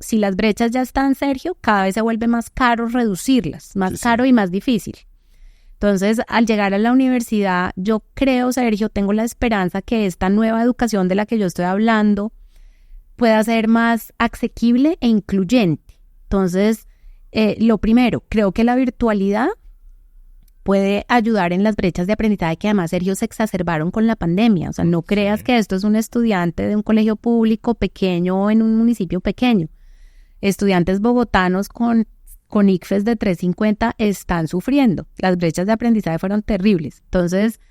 si las brechas ya están, Sergio, cada vez se vuelve más caro reducirlas, más caro y más difícil. Entonces, al llegar a la universidad, yo creo, Sergio, tengo la esperanza que esta nueva educación de la que yo estoy hablando pueda ser más asequible e incluyente. Entonces, lo primero, creo que la virtualidad puede ayudar en las brechas de aprendizaje que además, Sergio, se exacerbaron con la pandemia. O sea, no creas que esto es un estudiante de un colegio público pequeño o en un municipio pequeño. Estudiantes bogotanos con ICFES de 350 están sufriendo. Las brechas de aprendizaje fueron terribles. Entonces,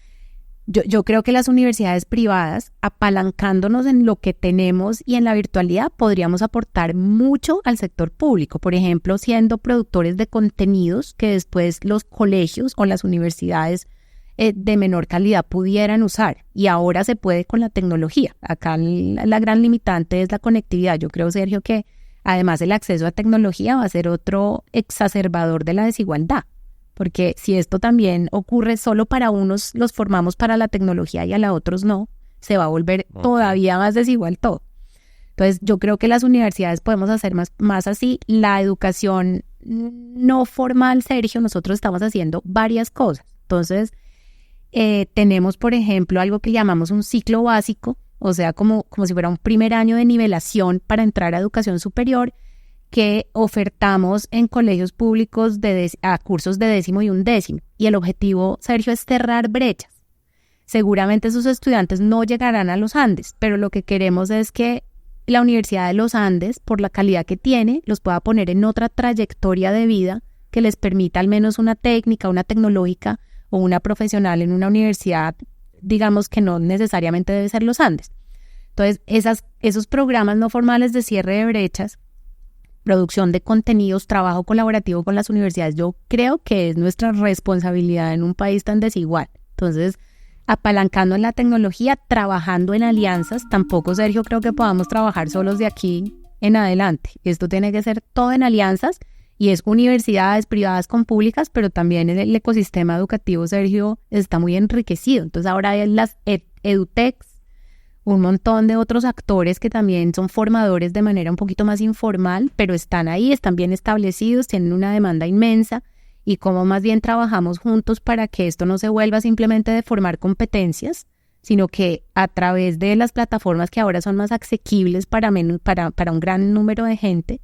yo creo que las universidades privadas, apalancándonos en lo que tenemos y en la virtualidad, podríamos aportar mucho al sector público. Por ejemplo, siendo productores de contenidos que después los colegios o las universidades de menor calidad pudieran usar. Y ahora se puede con la tecnología. Acá la gran limitante es la conectividad. Yo creo, Sergio, que además el acceso a tecnología va a ser otro exacerbador de la desigualdad. Porque si esto también ocurre solo para unos, los formamos para la tecnología y a otros no, se va a volver todavía más desigual todo. Entonces, yo creo que las universidades podemos hacer más así. La educación no formal, Sergio, nosotros estamos haciendo varias cosas. Entonces, tenemos, por ejemplo, algo que llamamos un ciclo básico, o sea, como si fuera un primer año de nivelación para entrar a educación superior, que ofertamos en colegios públicos a cursos de 10º y 11º. Y el objetivo, Sergio, es cerrar brechas. Seguramente esos estudiantes no llegarán a los Andes, pero lo que queremos es que la Universidad de los Andes, por la calidad que tiene, los pueda poner en otra trayectoria de vida que les permita al menos una técnica, una tecnológica o una profesional en una universidad, digamos que no necesariamente debe ser los Andes. Entonces, esos programas no formales de cierre de brechas, producción de contenidos, trabajo colaborativo con las universidades, yo creo que es nuestra responsabilidad en un país tan desigual. Entonces, apalancando en la tecnología, trabajando en alianzas, tampoco, Sergio, creo que podamos trabajar solos de aquí en adelante. Esto tiene que ser todo en alianzas y es universidades privadas con públicas, pero también el ecosistema educativo, Sergio, está muy enriquecido. Entonces, ahora hay las edutechs, un montón de otros actores que también son formadores de manera un poquito más informal, pero están ahí, están bien establecidos, tienen una demanda inmensa y cómo más bien trabajamos juntos para que esto no se vuelva simplemente de formar competencias, sino que a través de las plataformas que ahora son más asequibles para un gran número de gente,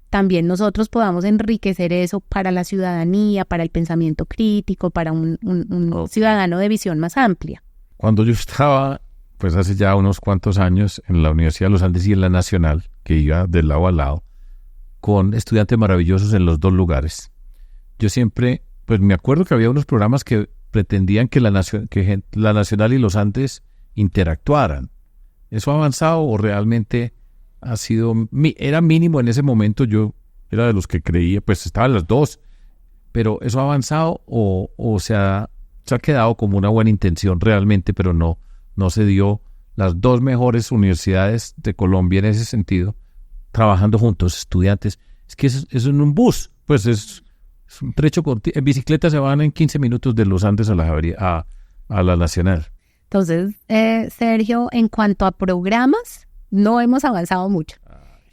también nosotros podamos enriquecer eso para la ciudadanía, para el pensamiento crítico, para un ciudadano de visión más amplia. Cuando yo estaba, pues hace ya unos cuantos años, en la Universidad de los Andes y en la Nacional, que iba de lado a lado, con estudiantes maravillosos en los dos lugares, yo siempre, pues me acuerdo que había unos programas que pretendían que la Nacional y los Andes interactuaran. ¿Eso ha avanzado o realmente ha sido, era mínimo en ese momento? Yo era de los que creía, pues estaban las dos, pero ¿eso ha avanzado o se ha quedado como una buena intención realmente, pero no se dio? Las dos mejores universidades de Colombia en ese sentido, trabajando juntos, estudiantes, es que eso en un bus, pues es Es un trecho corto. En bicicleta se van en 15 minutos de Los Andes a la Nacional. Entonces, Sergio, en cuanto a programas, no hemos avanzado mucho.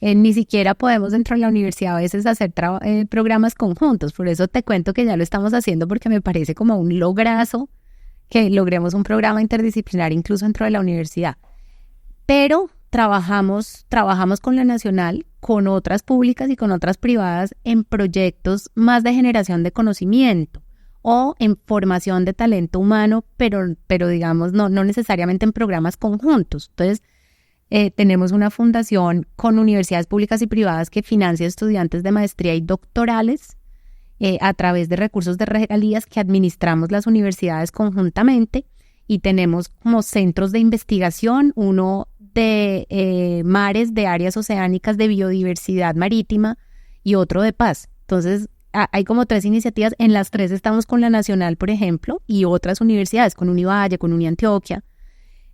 Ni siquiera podemos dentro de la universidad a veces hacer programas conjuntos. Por eso te cuento que ya lo estamos haciendo, porque me parece como un lograzo que logremos un programa interdisciplinar incluso dentro de la universidad. Pero trabajamos con la Nacional, con otras públicas y con otras privadas en proyectos más de generación de conocimiento o en formación de talento humano, pero digamos no necesariamente en programas conjuntos. Entonces, tenemos una fundación con universidades públicas y privadas que financia estudiantes de maestría y doctorales a través de recursos de regalías que administramos las universidades conjuntamente, y tenemos como centros de investigación, uno de mares, de áreas oceánicas, de biodiversidad marítima y otro de paz. Entonces, hay como 3 iniciativas, en las 3 estamos con la Nacional, por ejemplo, y otras universidades, con Univalle, con Uniantioquia,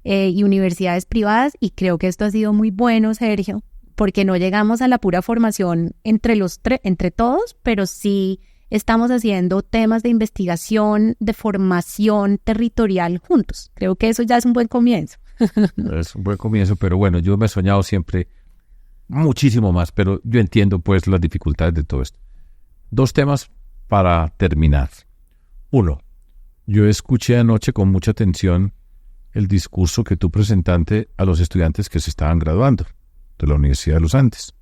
y universidades privadas, y creo que esto ha sido muy bueno, Sergio, porque no llegamos a la pura formación entre todos, pero sí estamos haciendo temas de investigación, de formación territorial juntos. Creo que eso ya es un buen comienzo. Es un buen comienzo, pero bueno, yo me he soñado siempre muchísimo más, pero yo entiendo pues las dificultades de todo esto. 2 temas para terminar. 1, yo escuché anoche con mucha atención el discurso que tú presentaste a los estudiantes que se estaban graduando de la Universidad de los Andes,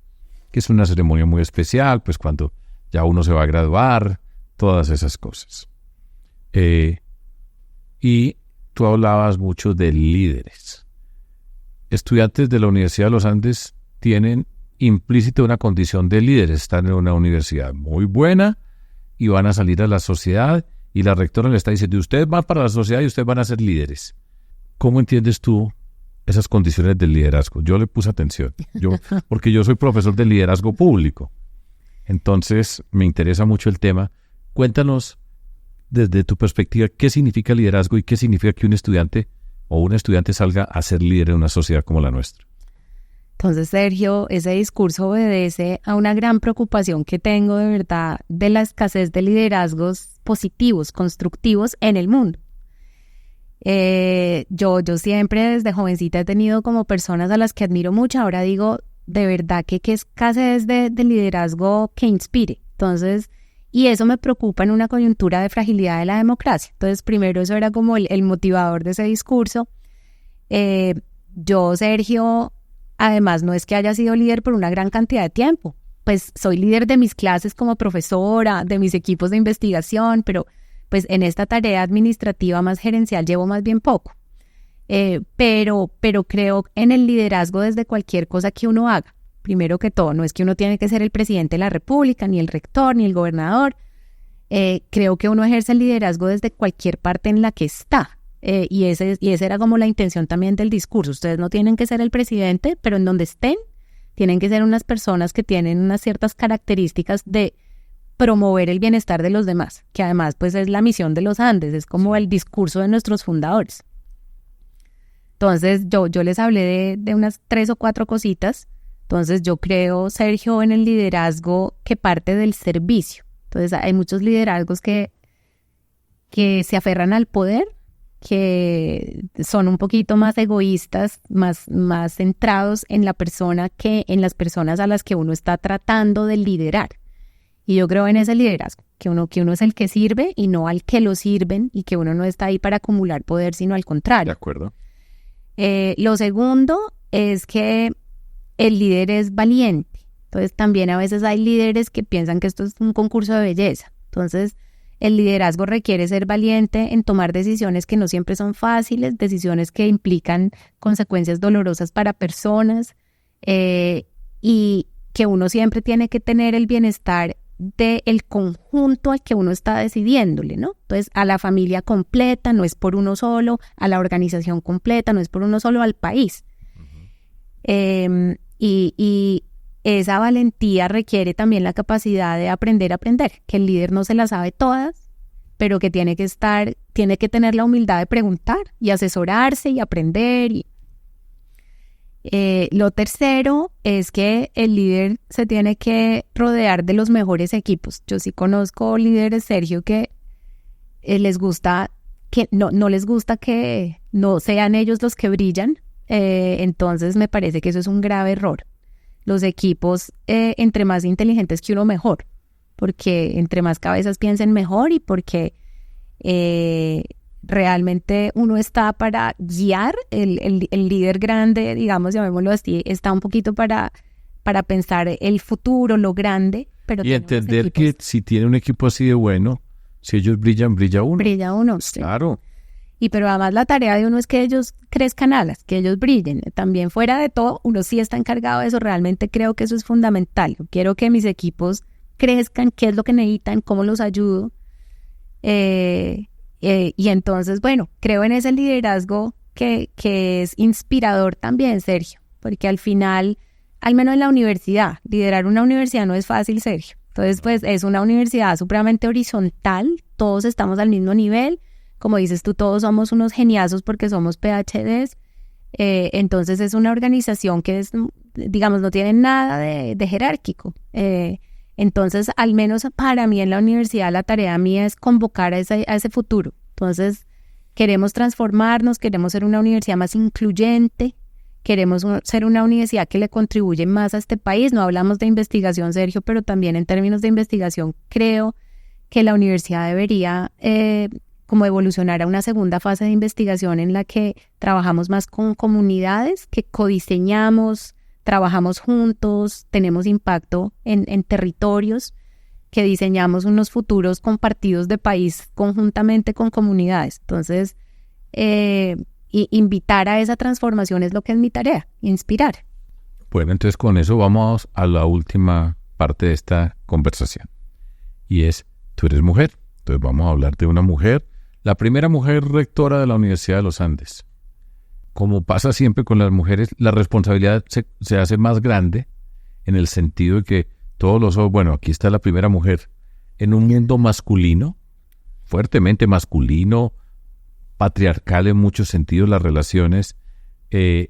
que es una ceremonia muy especial, pues cuando ya uno se va a graduar, todas esas cosas. Y tú hablabas mucho de líderes. Estudiantes de la Universidad de los Andes tienen implícita una condición de líderes. Están en una universidad muy buena y van a salir a la sociedad, y la rectora le está diciendo, ustedes van para la sociedad y ustedes van a ser líderes. ¿Cómo entiendes tú esas condiciones del liderazgo? Yo le puse atención, porque yo soy profesor de liderazgo público. Entonces, me interesa mucho el tema. Cuéntanos, desde tu perspectiva, qué significa liderazgo y qué significa que un estudiante o una estudiante salga a ser líder en una sociedad como la nuestra. Entonces, Sergio, ese discurso obedece a una gran preocupación que tengo de verdad de la escasez de liderazgos positivos, constructivos en el mundo. Yo siempre desde jovencita he tenido como personas a las que admiro mucho. Ahora digo, de verdad que qué escasez de liderazgo que inspire. Entonces, y eso me preocupa en una coyuntura de fragilidad de la democracia. Entonces, primero eso era como el motivador de ese discurso. Yo, Sergio, además no es que haya sido líder por una gran cantidad de tiempo. Pues soy líder de mis clases como profesora, de mis equipos de investigación, pero pues en esta tarea administrativa más gerencial llevo más bien poco. Pero creo en el liderazgo desde cualquier cosa que uno haga. Primero que todo, no es que uno tiene que ser el presidente de la República, ni el rector, ni el gobernador. Creo que uno ejerce el liderazgo desde cualquier parte en la que está. Y esa era como la intención también del discurso. Ustedes no tienen que ser el presidente, pero en donde estén, tienen que ser unas personas que tienen unas ciertas características de promover el bienestar de los demás, que además pues es la misión de los Andes, es como el discurso de nuestros fundadores. Entonces yo les hablé de unas 3 o 4 cositas. Entonces yo creo, Sergio, en el liderazgo que parte del servicio. Entonces hay muchos liderazgos que se aferran al poder, que son un poquito más egoístas, más centrados en la persona que en las personas a las que uno está tratando de liderar. Y yo creo en ese liderazgo, que uno es el que sirve y no al que lo sirven, y que uno no está ahí para acumular poder, sino al contrario. De acuerdo. Lo segundo es que el líder es valiente. Entonces también a veces hay líderes que piensan que esto es un concurso de belleza. Entonces el liderazgo requiere ser valiente en tomar decisiones que no siempre son fáciles, decisiones que implican consecuencias dolorosas para personas, y que uno siempre tiene que tener el bienestar del conjunto al que uno está decidiéndole, ¿no? Entonces, a la familia completa, no es por uno solo, a la organización completa, no es por uno solo, al país. Y esa valentía requiere también la capacidad de aprender a aprender, que el líder no se las sabe todas, pero que tiene que tener la humildad de preguntar y asesorarse y aprender. Lo tercero es que el líder se tiene que rodear de los mejores equipos. Yo sí conozco líderes, Sergio, que les gusta que no les gusta que no sean ellos los que brillan. Entonces me parece que eso es un grave error. Los equipos, entre más inteligentes que uno, mejor, porque entre más cabezas piensen, mejor, y porque realmente uno está para guiar. El líder grande, digamos, llamémoslo así, está un poquito para pensar el futuro, lo grande, pero y entender que si tiene un equipo así de bueno, si ellos brillan, brilla uno. Brilla uno, sí. Claro. Y pero además la tarea de uno es que ellos crezcan alas, que ellos brillen. También fuera de todo, uno sí está encargado de eso. Realmente creo que eso es fundamental. Yo quiero que mis equipos crezcan, qué es lo que necesitan, cómo los ayudo. Y entonces, bueno, creo en ese liderazgo que es inspirador también, Sergio, porque al final, al menos en la universidad, liderar una universidad no es fácil, Sergio. Entonces, pues es una universidad supremamente horizontal, todos estamos al mismo nivel. Como dices tú, todos somos unos geniazos porque somos PhDs. Entonces es una organización que es, digamos, no tiene nada de jerárquico. Entonces, al menos para mí en la universidad, la tarea mía es convocar a ese futuro. Entonces, queremos transformarnos, queremos ser una universidad más incluyente, queremos ser una universidad que le contribuye más a este país. No hablamos de investigación, Sergio, pero también en términos de investigación creo que la universidad debería como evolucionar a una segunda fase de investigación en la que trabajamos más con comunidades, que codiseñamos, trabajamos juntos, tenemos impacto en territorios, que diseñamos unos futuros compartidos de país conjuntamente con comunidades. Entonces, invitar a esa transformación es lo que es mi tarea, inspirar. Bueno, entonces con eso vamos a la última parte de esta conversación. Y es, tú eres mujer. Entonces vamos a hablar de una mujer, la primera mujer rectora de la Universidad de los Andes. Como pasa siempre con las mujeres, la responsabilidad se hace más grande en el sentido de que todos los ojos, bueno, aquí está la primera mujer en un mundo masculino, fuertemente masculino, patriarcal en muchos sentidos las relaciones,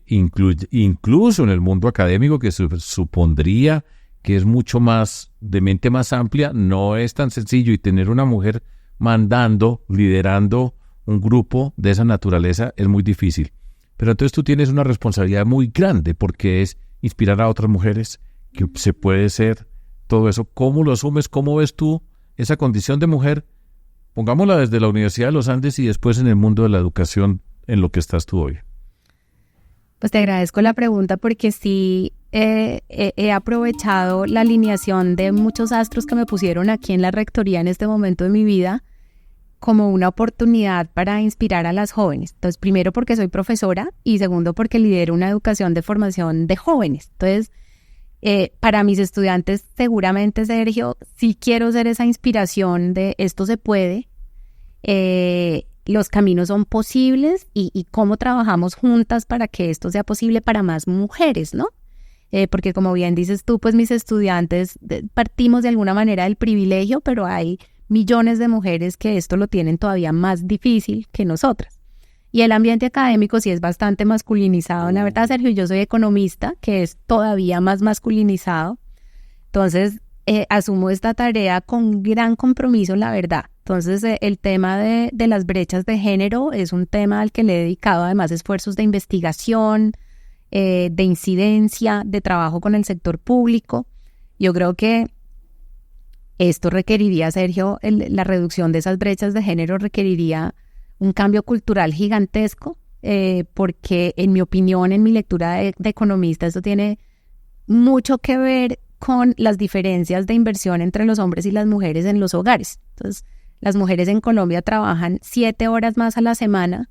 incluso en el mundo académico, que supondría que es mucho más, de mente más amplia, no es tan sencillo, y tener una mujer mandando, liderando un grupo de esa naturaleza es muy difícil. Pero entonces tú tienes una responsabilidad muy grande, porque es inspirar a otras mujeres, que se puede ser todo eso. ¿Cómo lo asumes? ¿Cómo ves tú esa condición de mujer? Pongámosla desde la Universidad de los Andes y después en el mundo de la educación, en lo que estás tú hoy. Pues te agradezco la pregunta, porque sí he aprovechado la alineación de muchos astros que me pusieron aquí en la rectoría en este momento de mi vida como una oportunidad para inspirar a las jóvenes. Entonces, primero porque soy profesora y segundo porque lidero una educación de formación de jóvenes. Entonces, para mis estudiantes, seguramente, Sergio, sí quiero ser esa inspiración de esto se puede, los caminos son posibles y cómo trabajamos juntas para que esto sea posible para más mujeres, ¿no? Porque como bien dices tú, pues mis estudiantes partimos de alguna manera del privilegio, pero hay millones de mujeres que esto lo tienen todavía más difícil que nosotras. Y el ambiente académico sí es bastante masculinizado. La verdad, Sergio, yo soy economista, que es todavía más masculinizado. Entonces, asumo esta tarea con gran compromiso, la verdad. Entonces, el tema de las brechas de género es un tema al que le he dedicado además esfuerzos de investigación, de incidencia, de trabajo con el sector público. Yo creo que esto requeriría, Sergio, la reducción de esas brechas de género requeriría un cambio cultural gigantesco, porque en mi opinión, en mi lectura de economista, esto tiene mucho que ver con las diferencias de inversión entre los hombres y las mujeres en los hogares. Entonces, las mujeres en Colombia trabajan 7 horas más a la semana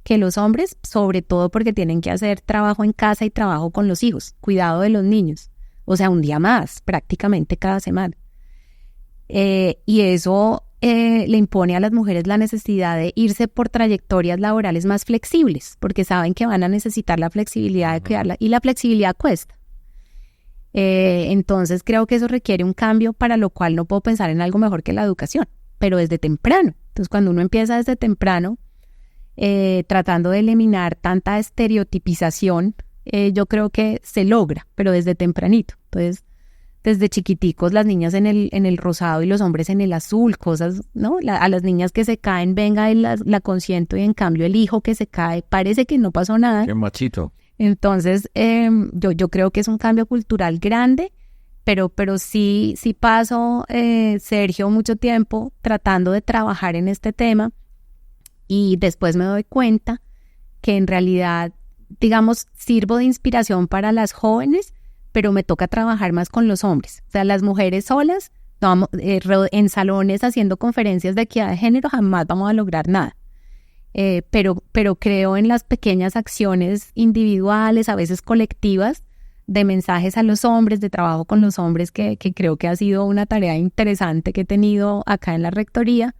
que los hombres, sobre todo porque tienen que hacer trabajo en casa y trabajo con los hijos, cuidado de los niños. O sea, un día más, prácticamente cada semana. Y eso le impone a las mujeres la necesidad de irse por trayectorias laborales más flexibles, porque saben que van a necesitar la flexibilidad de cuidarla, y la flexibilidad cuesta. Entonces creo que eso requiere un cambio, para lo cual no puedo pensar en algo mejor que la educación, pero desde temprano. Entonces, cuando uno empieza desde temprano, tratando de eliminar tanta estereotipización yo creo que se logra, pero desde tempranito. Entonces, desde chiquiticos, las niñas en el rosado y los hombres en el azul, cosas, ¿no? A las niñas que se caen, venga, y la consiento, y en cambio el hijo que se cae, parece que no pasó nada. Qué machito. Entonces, yo creo que es un cambio cultural grande, pero sí paso, Sergio, mucho tiempo tratando de trabajar en este tema, y después me doy cuenta que en realidad, digamos, sirvo de inspiración para las jóvenes, pero me toca trabajar más con los hombres. O sea, las mujeres solas, no, en salones haciendo conferencias de equidad de género, jamás vamos a lograr nada. Pero creo en las pequeñas acciones individuales, a veces colectivas, de mensajes a los hombres, de trabajo con los hombres, que creo que ha sido una tarea interesante que he tenido acá en la rectoría.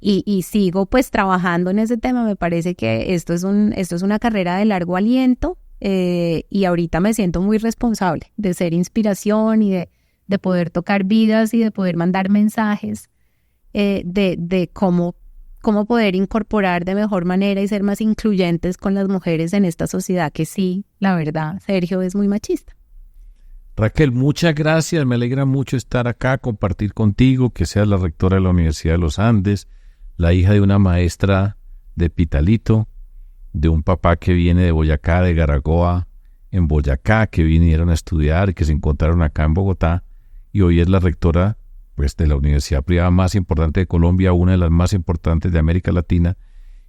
Y sigo pues trabajando en ese tema. Me parece que esto es una carrera de largo aliento, y ahorita me siento muy responsable de ser inspiración y de poder tocar vidas y de poder mandar mensajes, de cómo poder incorporar de mejor manera y ser más incluyentes con las mujeres en esta sociedad que sí, la verdad, Sergio, es muy machista. Raquel, muchas gracias, me alegra mucho estar acá, compartir contigo, que seas la rectora de la Universidad de los Andes, la hija de una maestra de Pitalito, de un papá que viene de Boyacá, de Garagoa, en Boyacá, que vinieron a estudiar y que se encontraron acá en Bogotá, y hoy es la rectora pues, de la universidad privada más importante de Colombia, una de las más importantes de América Latina,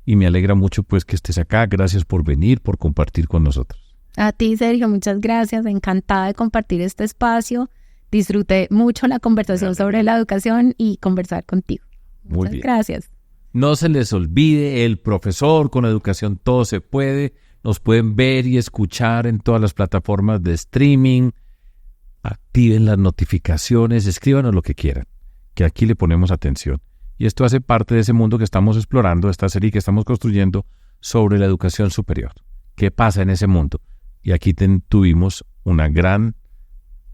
y me alegra mucho pues que estés acá. Gracias por venir, por compartir con nosotros. A ti, Sergio, muchas gracias, encantada de compartir este espacio, disfruté mucho la conversación sobre la educación y conversar contigo. Muy bien. Gracias. No se les olvide, El Profesor, con educación todo se puede. Nos pueden ver y escuchar en todas las plataformas de streaming. Activen las notificaciones, escríbanos lo que quieran, que aquí le ponemos atención. Y esto hace parte de ese mundo que estamos explorando, esta serie que estamos construyendo sobre la educación superior. ¿Qué pasa en ese mundo? Y aquí tuvimos una gran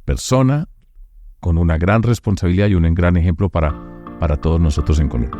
persona con una gran responsabilidad y un gran ejemplo para todos nosotros en Colombia.